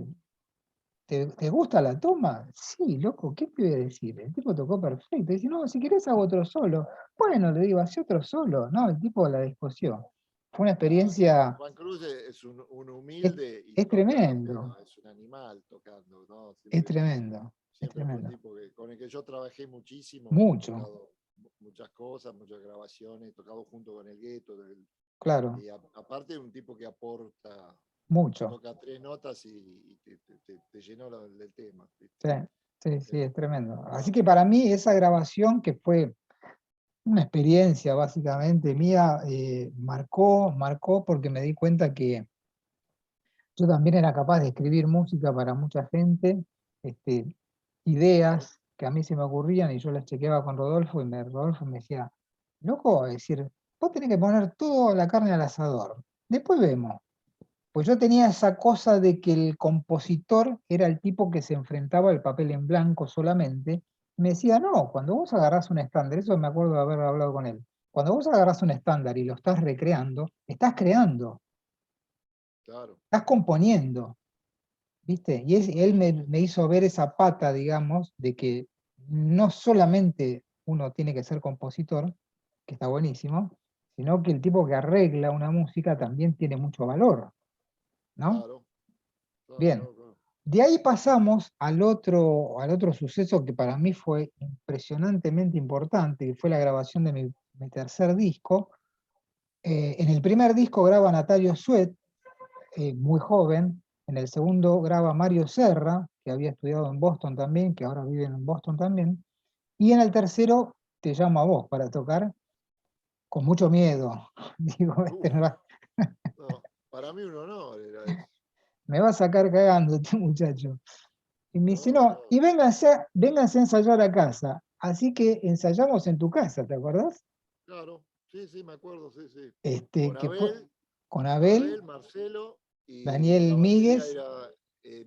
Este, ¿te gusta la toma? Sí, loco, ¿qué te voy a decir? El tipo tocó perfecto. Dice, no, si querés hago otro solo. Bueno, le digo, hace otro solo. No, el tipo la discusión. Fue una No, sí, experiencia, Juan Cruz es un es, humilde y es toca, tremendo, pero es un animal tocando, ¿no? es Siempre, tremendo, es siempre fue un tremendo. tipo con el que yo trabajé muchísimo, hemos Mucho, tocado muchas cosas, muchas grabaciones, he tocado junto con el Gueto, claro, y aparte un tipo que aporta, mucho. toca tres notas y te llenó del tema, ¿viste? Sí, sí, sí, es tremendo. Así No, que para mí esa grabación que fue una experiencia básicamente mía, marcó porque me di cuenta que yo también era capaz de escribir música para mucha gente, este, ideas que a mí se me ocurrían y yo las chequeaba con Rodolfo y Rodolfo me decía, loco, es decir, vos tenés que poner toda la carne al asador, después vemos. Pues yo tenía esa cosa de que el compositor era el tipo que se enfrentaba al papel en blanco solamente. Y me decía, no, cuando vos agarrás un estándar, eso me acuerdo de haber hablado con él, cuando vos agarrás un estándar y lo estás recreando, estás creando, claro, estás componiendo, ¿viste? Y él me hizo ver esa pata, digamos, de que no solamente uno tiene que ser compositor, que está buenísimo, sino que el tipo que arregla una música también tiene mucho valor, ¿no? claro, claro, Bien. claro, claro. De ahí pasamos al otro suceso que para mí fue impresionantemente importante, que fue la grabación de mi tercer disco. En el primer disco graba Natalio Suet, muy joven. En el segundo graba Mario Serra, que había estudiado en Boston también, que ahora vive en Boston también. Y en el tercero te llamo a vos para tocar, con mucho miedo. Digo, Uf, no no, para mí un honor era eso. me va a sacar cagando este muchacho. Y me dice, No, no, no, y vénganse a ensayar a casa. Así que ensayamos en tu casa, ¿te acordás? claro, sí, sí, me acuerdo, sí, sí. Este, Con que fue Abel, con Abel, Abel, Marcelo y Daniel la batería Míguez, era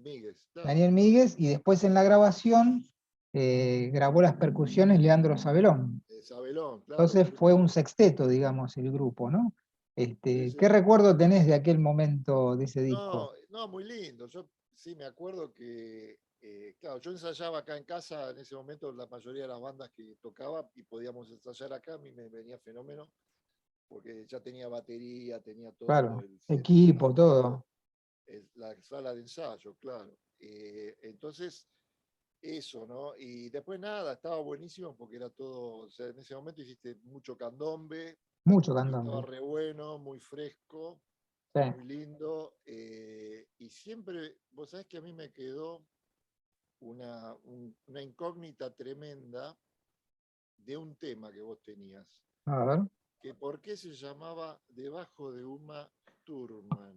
Míguez, claro. Daniel Míguez, y después en la grabación grabó las percusiones Leandro Sabelón. Sabelón, claro, Entonces sí, fue sí, un sexteto, digamos, el grupo, ¿no? sí, sí. ¿Qué recuerdo tenés de aquel momento de ese disco? No, no, muy lindo. Yo sí me acuerdo que, claro, yo ensayaba acá en casa en ese momento la mayoría de las bandas que tocaba y podíamos ensayar acá, a mí me venía fenómeno porque ya tenía batería, tenía todo, Claro, el set de equipo, sonido, todo. la sala de ensayo, claro. Entonces, eso, ¿no? Y después nada, estaba buenísimo porque era todo, o sea, en ese momento hiciste mucho candombe Mucho y estaba candombe. re bueno, muy fresco, Sí. muy lindo. Y siempre, vos sabés que a mí me quedó una incógnita tremenda de un tema que vos tenías, A ver. que por qué se llamaba Debajo de Uma Thurman.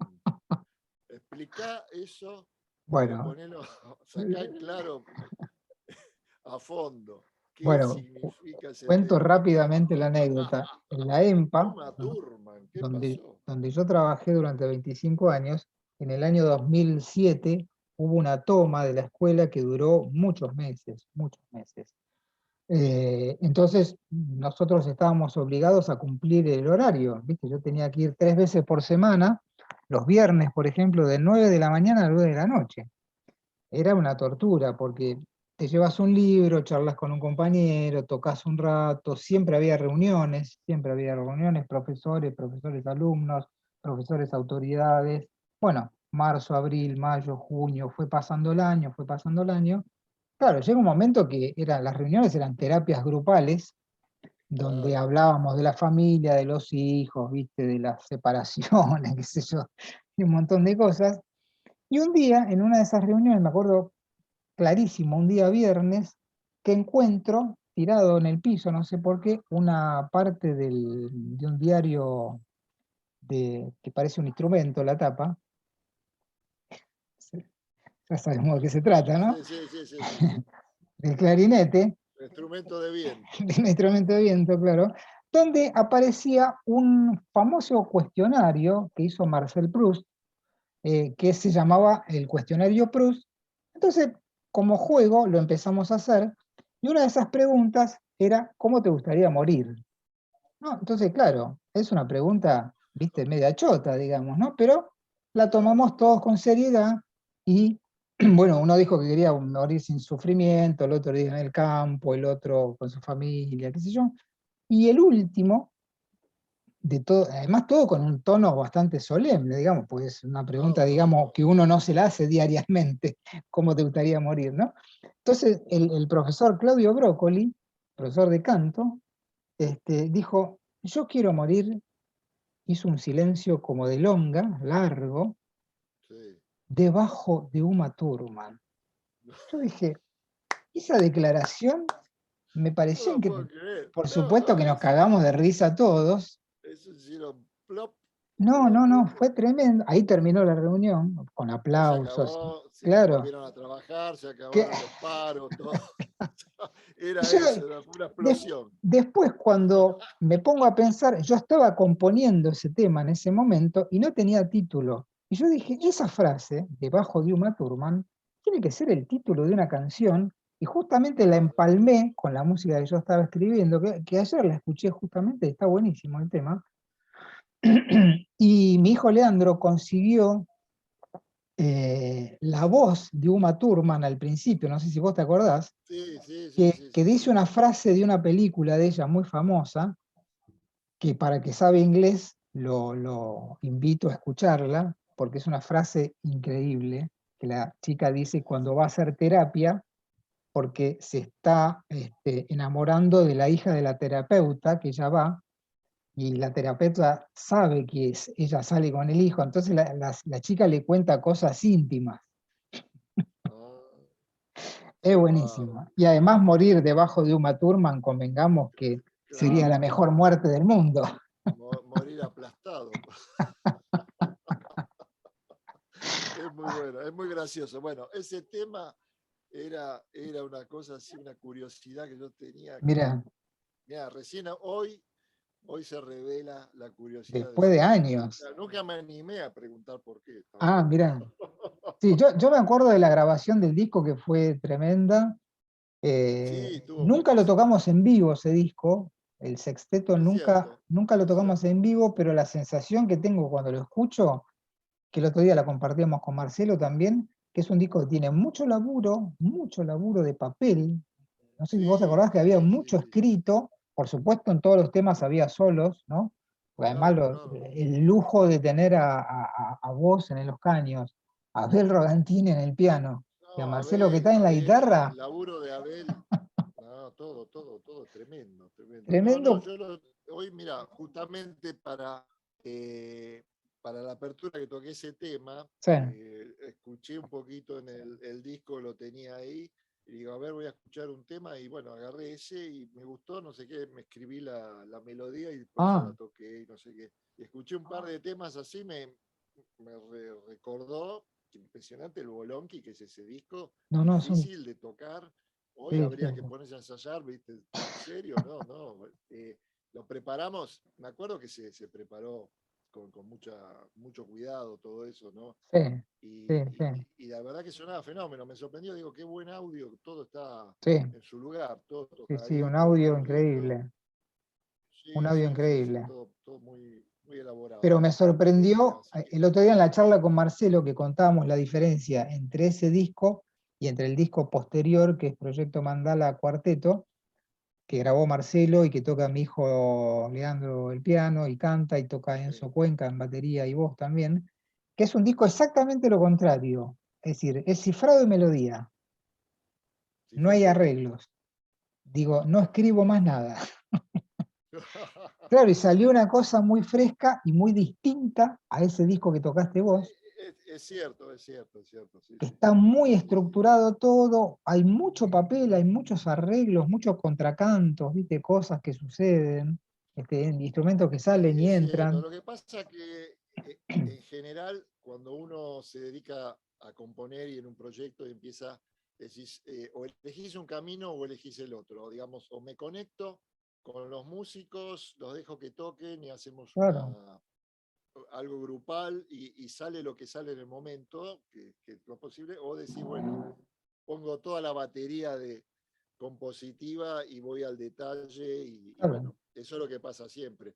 Explica eso, pero Bueno, ponelo, sacá en claro a fondo. ¿Qué bueno, significa ese cuento tema? rápidamente la anécdota. En la EMPA, Uma Thurman, ¿qué donde, pasó? donde yo trabajé durante 25 años, en el año 2007 hubo una toma de la escuela que duró muchos meses, muchos meses. Entonces, nosotros estábamos obligados a cumplir el horario, ¿viste? Yo tenía que ir 3 veces por semana, los viernes, por ejemplo, de 9 de la mañana a 9 de la noche. Era una tortura porque te llevas un libro, charlas con un compañero, tocas un rato, siempre había reuniones, profesores alumnos, profesores autoridades. Bueno, marzo, abril, mayo, junio, fue pasando el año, fue pasando el año. Claro, llega un momento que las reuniones eran terapias grupales, donde Claro, hablábamos de la familia, de los hijos, viste, de las separaciones, qué sé yo, y un montón de cosas. Y un día, en una de esas reuniones, me acuerdo clarísimo, un día viernes, que encuentro tirado en el piso, no sé por qué, una parte de un diario que parece un instrumento, la tapa. Ya sabemos de qué se trata, ¿no? sí, sí, sí, sí, sí, sí. Del clarinete, Instrumento de viento. del instrumento de viento, claro, donde aparecía un famoso cuestionario que hizo Marcel Proust, que se llamaba el cuestionario Proust. Entonces, como juego, lo empezamos a hacer, y una de esas preguntas era, ¿cómo te gustaría morir? ¿No? Entonces, claro, es una pregunta, viste, media chota, digamos, ¿no? Pero la Claro. tomamos todos con seriedad y, bueno, uno dijo que quería morir sin sufrimiento, el otro día en el campo, el otro con su familia, qué sé yo. Y el último, de todo, además todo con un tono bastante solemne, digamos, pues es una pregunta, No, no, digamos, no. que uno no se la hace diariamente, ¿cómo te gustaría morir, no? Entonces, el profesor Claudio Broccoli, profesor de canto, dijo, yo quiero morir, hizo un silencio como de longa, largo, Sí. debajo de Uma Thurman. Yo dije, esa declaración me No pareció lo que, puedo creer. por No, supuesto no, que nos cagamos de risa todos. eso hicieron plop. No No, lo no, puedo no, creer. fue tremendo. Ahí terminó la reunión, con Ya se aplausos. acabó, se Claro, volvieron a trabajar, se que acabaron los paros, todo. Era yo eso, era una des- explosión. después cuando me pongo a pensar, yo estaba componiendo ese tema en ese momento y no tenía título. Y yo dije, esa frase, debajo de Uma Thurman, tiene que ser el título de una canción. Y justamente la Claro. empalmé con la música que yo estaba escribiendo, que ayer la escuché justamente, está buenísimo el tema. Y mi hijo Leandro consiguió la voz de Uma Thurman al principio, no sé si vos te acordás, Sí, sí, sí, que, sí, que sí, dice sí. una frase de una película de ella muy famosa, que para el que sabe inglés lo invito a escucharla, porque es una frase increíble. que la chica dice cuando va a hacer terapia, porque se está enamorando de la hija de la terapeuta, que ella va, y la terapeuta sabe que ella sale con el hijo, entonces la chica le cuenta cosas íntimas. Ah, Es qué buenísimo. bárbaro. Y además morir debajo de Uma Thurman, convengamos que sería la Claro, mejor muerte del mundo. morir aplastado. Es muy bueno, es muy gracioso. Bueno, ese tema era una cosa así, una curiosidad que yo tenía que, Mira, mira, recién hoy se revela la curiosidad de después ese de tema. O años. sea, nunca me animé a preguntar por qué Ah, tampoco. mira. Sí, yo me acuerdo de la grabación del disco que fue tremenda. Sí, estuvo Nunca lo buenísimo. tocamos en vivo ese disco, el sexteto nunca, nunca lo es tocamos cierto. en vivo, pero la sensación que tengo cuando lo escucho, que el otro día la compartíamos con Marcelo también, que es un disco que tiene mucho laburo de papel. No sé si vos te Sí, acordás que había sí, sí, mucho sí. escrito, por supuesto en todos los temas había solos, ¿no? Porque además Claro, claro. el lujo de tener a vos en los caños, a Abel Rogantini en el piano, y a No, Marcelo que está en la guitarra, El laburo de Abel. No, todo tremendo, tremendo. No, no, tremendo. hoy, mira, justamente eh, para la apertura que toqué ese tema, Sí. escuché un poquito en el disco, lo tenía ahí, y digo, a ver, voy a escuchar un tema, y bueno, agarré ese y me gustó, no sé qué, me escribí la melodía y por eso Ah, la toqué, y no sé qué. Y escuché un par de temas así, me recordó, que impresionante el Bolonqui, que es ese disco, no, no, son. difícil de tocar. Hoy Sí, sí, habría que sí. ponerse a ensayar, ¿viste? ¿En serio? No, no. Lo preparamos, me acuerdo que se preparó con mucho cuidado todo eso, ¿no? Sí, Y, sí, sí, y la verdad que sonaba fenómeno, me sorprendió, digo, qué buen audio, todo está sí, en su lugar, todo sí, sí, un tocadito, audio todo lindo. increíble, un Sí, audio sí, sí, sí, increíble. todo muy, muy elaborado. Pero me sorprendió Así que, el otro día en la charla con Marcelo que contábamos la diferencia entre ese disco y entre el disco posterior, que es Proyecto Mandala Cuarteto, que grabó Marcelo y que toca mi hijo Leandro el piano y canta y toca sí, Enzo Cuenca en batería y voz también, que es un disco exactamente lo contrario, es decir, es cifrado de melodía, no hay cifrado. arreglos. Digo, no escribo más nada. Claro, y salió una cosa muy fresca y muy distinta a ese disco que tocaste vos, Es cierto, sí, que sí. está muy Sí, sí. estructurado todo, hay mucho papel, hay muchos arreglos, muchos contracantos, ¿viste? Cosas que suceden, instrumentos que salen y Es cierto. entran. Lo que pasa que en general, cuando uno se dedica a componer y en un proyecto y empieza, decís, o elegís un camino o elegís el otro. Digamos, o me conecto con los músicos, los dejo que toquen y hacemos Claro, algo grupal y sale lo que sale en el momento, que es lo posible, o decís, bueno, pongo toda la batería compositiva y voy al detalle y claro, bueno, eso es lo que pasa siempre.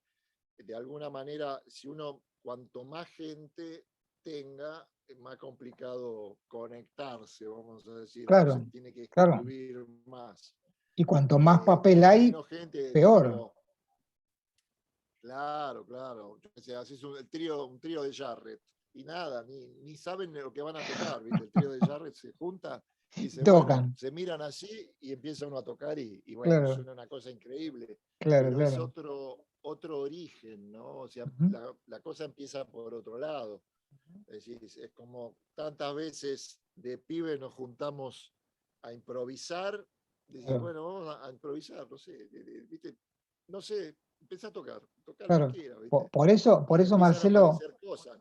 De alguna manera, si uno, cuanto más gente tenga, es más complicado conectarse, vamos a decir, entonces claro, tiene que claro. escribir más. Y cuanto más papel Con hay, menos gente, peor. digo, claro, claro. Yo qué sé, haces un trío de Jarrett y nada, ni saben lo que van a tocar, ¿viste? El trío de Jarrett se junta y dice, bueno, Tocan, se miran así y empieza uno a tocar y bueno, claro, suena una cosa increíble, claro, pero es claro. otro origen, ¿no? O sea, Ujú. la cosa empieza por otro lado. Es decir, es como tantas veces de pibe nos juntamos a improvisar, decís, Claro, bueno, vamos a improvisar, no sé, ¿viste? No sé, empecé a tocar claro. cualquiera, ¿viste? Por Y eso empiezan a Marcelo, aparecer cosas.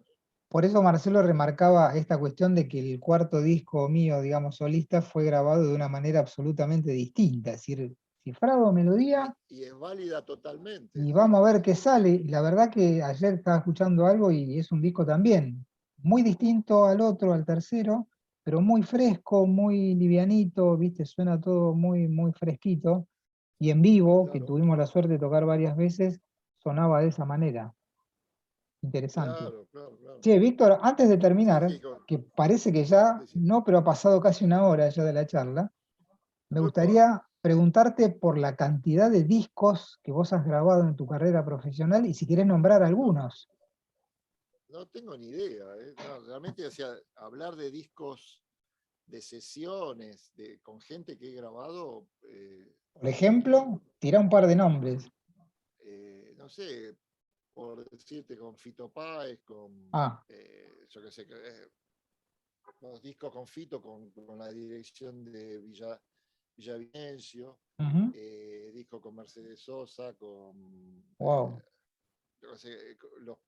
por eso Marcelo remarcaba esta cuestión de que el cuarto disco mío, digamos, solista, fue grabado de una manera absolutamente distinta, es decir, cifrado, melodía, Y es válida totalmente, y sí, vamos a sí, ver qué sí, sí. sale. Y la verdad que ayer estaba escuchando algo y es un disco también muy distinto al otro, al tercero, pero muy fresco, muy livianito, ¿viste? Suena todo muy, muy fresquito. Y en vivo, que Claro, tuvimos la suerte de tocar varias veces, sonaba de esa manera. Interesante. claro, claro, claro. Che, Víctor, antes de Sí, terminar, sí, que parece que ya, decime. no, pero ha pasado casi una hora ya de la charla, me Uepa. gustaría preguntarte por la cantidad de discos que vos has grabado en tu carrera profesional y si querés nombrar No, algunos. no tengo ni idea. No, realmente, o sea, hablar de discos, de sesiones, con gente que he grabado, Por ejemplo, tira un par de nombres. no sé, por decirte, con Fito Páez, Ah, yo qué sé, los discos con Fito, con la dirección de Villavicencio, ujú, disco con Mercedes Sosa, con wow. yo qué sé,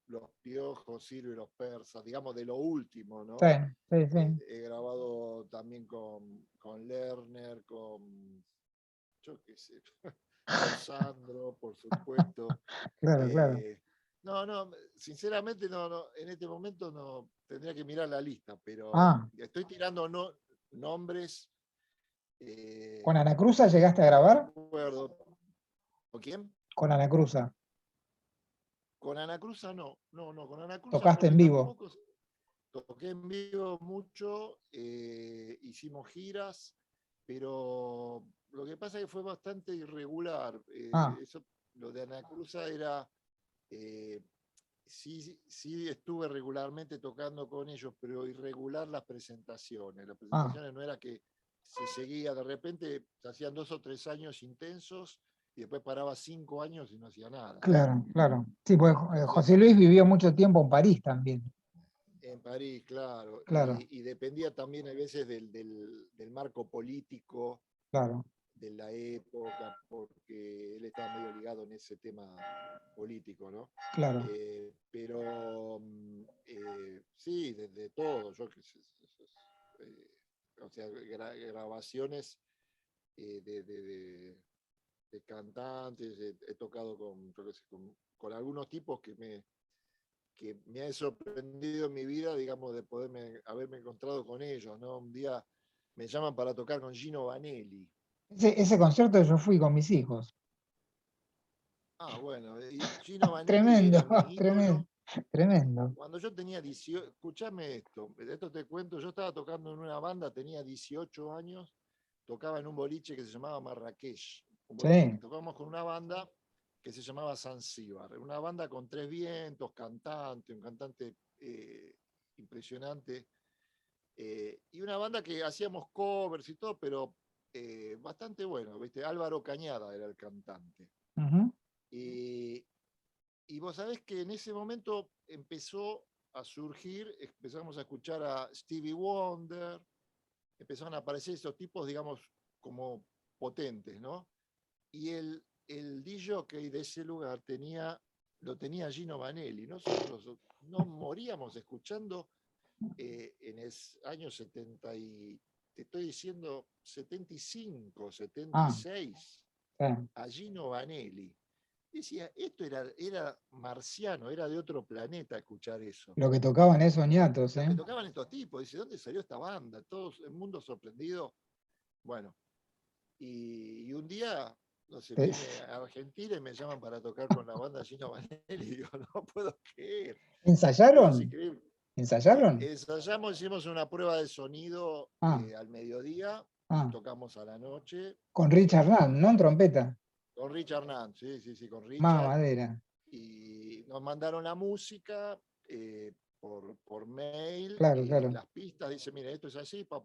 los Piojos, Silvio y los Persas, digamos de lo último, Sí, ¿no? sí, sí. He grabado también con Lerner, yo qué sé, con Sandro, por supuesto. Claro, claro. Eh, no, no, sinceramente en este momento no tendría que mirar la lista, pero Ah, estoy tirando nombres. ¿con Anacruza llegaste a No me grabar? acuerdo. ¿Con quién? Con Anacruza. Con Anacruza no, no, con Anacruza Tocaste en porque vivo. tampoco toqué en vivo mucho, hicimos giras, pero lo que pasa es que fue bastante irregular. Ah, Lo de Anacruza era, eh, sí estuve regularmente tocando con ellos, pero irregular las presentaciones. Las ah, presentaciones no era que se seguía, de repente se hacían 2 o 3 años intensos y después paraba 5 años y no hacía nada. claro, claro. Sí, pues Entonces, José Luis vivió mucho tiempo en París también. en París, claro, Claro, y dependía también a veces del marco político claro, de la época, porque él estaba medio ligado en ese tema político, ¿no? claro. Pero sí, de todo, yo qué sé, eh, o sea, grabaciones de cantantes, he tocado yo qué sé, con algunos tipos que me ha sorprendido en mi vida, digamos, de haberme encontrado con ellos, ¿no? Un día me llaman para tocar con Gino Vanelli. Ese concierto yo fui con mis hijos. Ah, bueno, y Gino Vanelli Tremendo, era mi tremendo, ídolo. tremendo. Cuando yo tenía 18, escúchame esto te cuento, yo estaba tocando en una banda, tenía 18 años, tocaba en un boliche que se llamaba Marrakech, un boliche, Sí. tocábamos con una banda que se llamaba Zanzíbar, una banda con tres vientos, un cantante impresionante, y una banda que hacíamos covers y todo, pero bastante bueno, ¿viste? Álvaro Cañada era el cantante. Ujú. Y, y vos sabés que en ese momento empezó a surgir, empezamos a escuchar a Stevie Wonder, empezaron a aparecer esos tipos, digamos, como potentes, ¿no? Y el DJ de ese lugar lo tenía Gino Vanelli. Nosotros nos moríamos escuchando en el año 70 te estoy diciendo 75, Ah, 76, sí. a Gino Vanelli. Decía, esto era marciano, era de otro planeta escuchar eso. Lo que tocaban esos ñatos, Lo ¿eh? que tocaban estos tipos, dice, ¿dónde salió esta banda? Todo el mundo sorprendido. Bueno, y un día, no sé, Te- viene a Argentina y me llaman para tocar con la banda Gino Vanelli y digo, no puedo creer. Esto es ¿Ensayaron? increíble. ¿Ensayaron? Ensayamos, hicimos una prueba de sonido Ah, al mediodía y ah. tocamos a la noche Con Richard Nunn, ¿no? En trompeta. con Richard Nance, sí, sí, sí, con Más Richard. madera. Y nos mandaron la música por mail Claro, y claro. las pistas, dice, mira, esto es así, pa.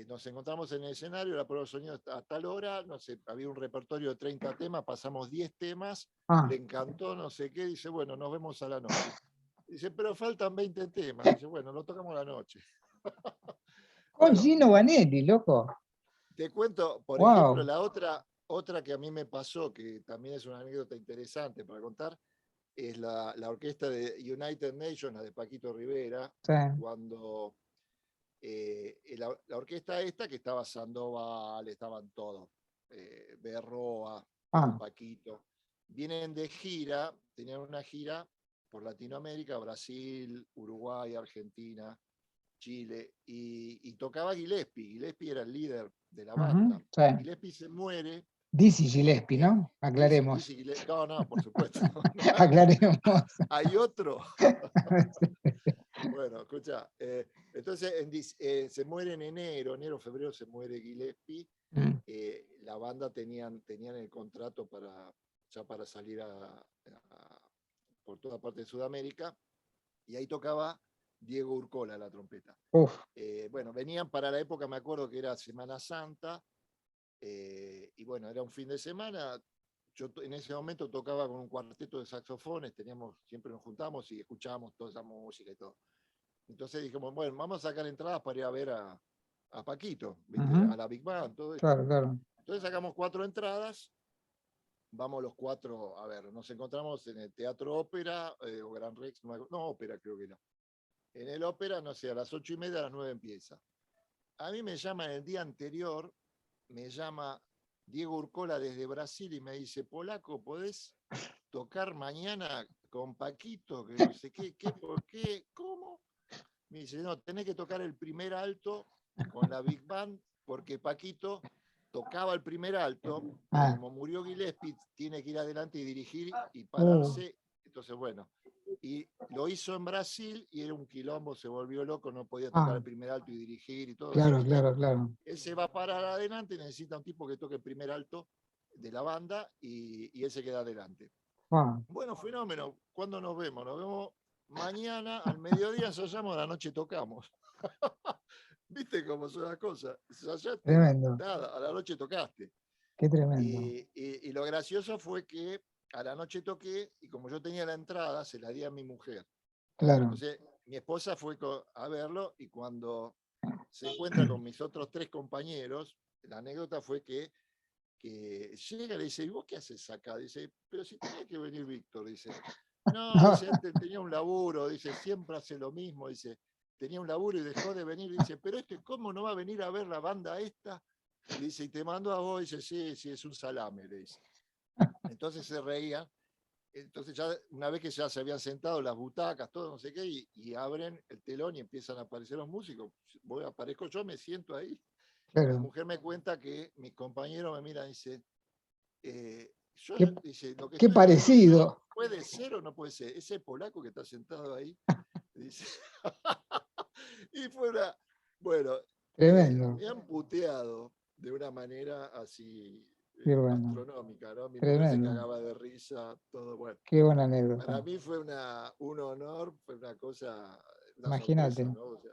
Nos encontramos en el escenario, la prueba de sonido a tal hora, no sé, había un repertorio de 30 temas, pasamos 10 temas, le Ah, encantó, no sé qué, dice, bueno, nos vemos a la noche. Dice, pero faltan 20 temas, dice, bueno, lo tocamos a la noche. con Bueno, Gino Vanelli, loco. te cuento, por ejemplo, Wow. la otra que a mí me pasó, que también es una anécdota interesante para contar, es la orquesta de United Nations, la de Paquito Rivera, Sí. cuando la orquesta esta, que estaba Sandoval, estaban todos, Berroa, estaba Ah, Paquito, vienen de gira, tenían una gira por Latinoamérica, Brasil, Uruguay, Argentina, Chile, y tocaba Gillespie. Gillespie era el líder de la ujú, banda. sí. Gillespie se muere. Dizzy Gillespie, eh, ¿no? Aclaremos. No, no, por supuesto. Aclaremos. Hay otro. Bueno, escucha, entonces se muere en enero, febrero se muere Gillespie. Mm, La banda tenían el contrato ya para salir por toda parte de Sudamérica. y ahí tocaba Diego Urcola la trompeta. Uf, Bueno, venían para la época, me acuerdo que era Semana Santa, y bueno, era un fin de semana. Yo en ese momento tocaba con un cuarteto de saxofones, siempre nos juntamos y escuchábamos toda esa música y todo. Entonces dijimos, bueno, vamos a sacar entradas para ir a ver a Paquito, ¿viste? ujú, A la Big Band, todo esto. claro, claro. Entonces sacamos 4 entradas, vamos los 4, a ver, nos encontramos en el Teatro Ópera, o Gran Rex, no, Ópera creo que era. En el Ópera, no sé, a las 8:30, a las 9 empieza. A mí me llama el día anterior, me llama Diego Urcola desde Brasil y me dice, Polaco, ¿podés tocar mañana con Paquito? Que no sé qué, por qué, cómo. Me dice, no, tenés que tocar el primer alto con la Big Band, porque Paquito tocaba el primer alto, pero Ah, como murió Gillespie, tiene que ir adelante y dirigir y uh, pararse. Entonces, bueno, y lo hizo en Brasil y era un quilombo, se volvió loco, no podía tocar ah, el primer alto y dirigir y todo. Así claro, que claro, claro. él se va a parar adelante, necesita un tipo que toque el primer alto de la banda y él se queda adelante. Ah, Bueno, fenómeno. ¿Cuándo nos vemos? Nos vemos mañana al mediodía, ensayamos, a la noche tocamos. ¿Viste cómo son las cosas? Ensayaste, tremendo, nada, a la noche tocaste. qué tremendo. Y lo gracioso fue que a la noche toqué y como yo tenía la entrada, se la di a mi mujer. Claro. Entonces, mi esposa fue a verlo y cuando se encuentra con mis otros 3 compañeros, la anécdota fue que llega y le dice, ¿y vos qué haces acá? Dice, pero si tenía que venir Víctor, dice. No, No, dice, tenía un laburo, dice, siempre hace lo mismo, dice, tenía un laburo y dejó de venir, dice, pero ¿cómo no va a venir a ver la banda esta? Dice, y te mando a vos, dice, sí, sí, es un salame, le dice. Entonces se reía, entonces ya una vez que ya se habían sentado las butacas, todo no sé qué, y abren el telón y empiezan a aparecer los músicos, aparezco yo, me siento ahí, y mi claro. mujer me cuenta que mis compañeros me miran y dicen, Qué, dice, lo que qué estoy viendo yo, parecido. ¿puede ser o no puede ser? Ese polaco que está sentado ahí, dice, y fue bueno, Tremendo, me han puteado de una manera así qué bueno, astronómica, ¿no? Mi mujer se tremendo. cagaba de risa, todo bueno. Qué buena Para anécdota. mí fue un honor, fue una cosa, una Imagínate, sorpresa, ¿no? O sea,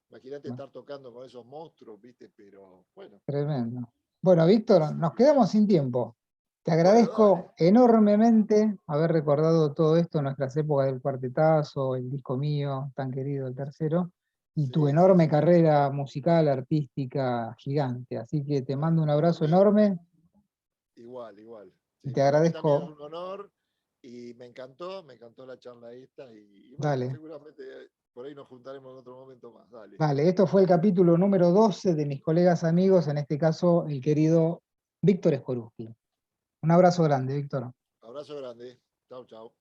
imagínate estar tocando con esos monstruos, ¿viste? Pero bueno, tremendo. Bueno, Víctor, así nos que bueno. quedamos sin tiempo. Te Bueno, dale. agradezco enormemente haber recordado todo esto, nuestras épocas del cuartetazo, el disco mío, tan querido, el tercero, y tu Sí, sí, enorme sí. carrera musical, artística, gigante. Así que te Bueno, mando un para abrazo mí, enorme igual, igual. y Sí, te para mí también es agradezco. un honor y me encantó la charla esta y bueno, Dale, seguramente por ahí nos juntaremos en otro momento más. Dale. dale. Esto fue el capítulo número 12 de Mis Colegas Amigos, en este caso el querido Víctor Skorupski. Un abrazo grande, Víctor. Abrazo grande. Chau, chau.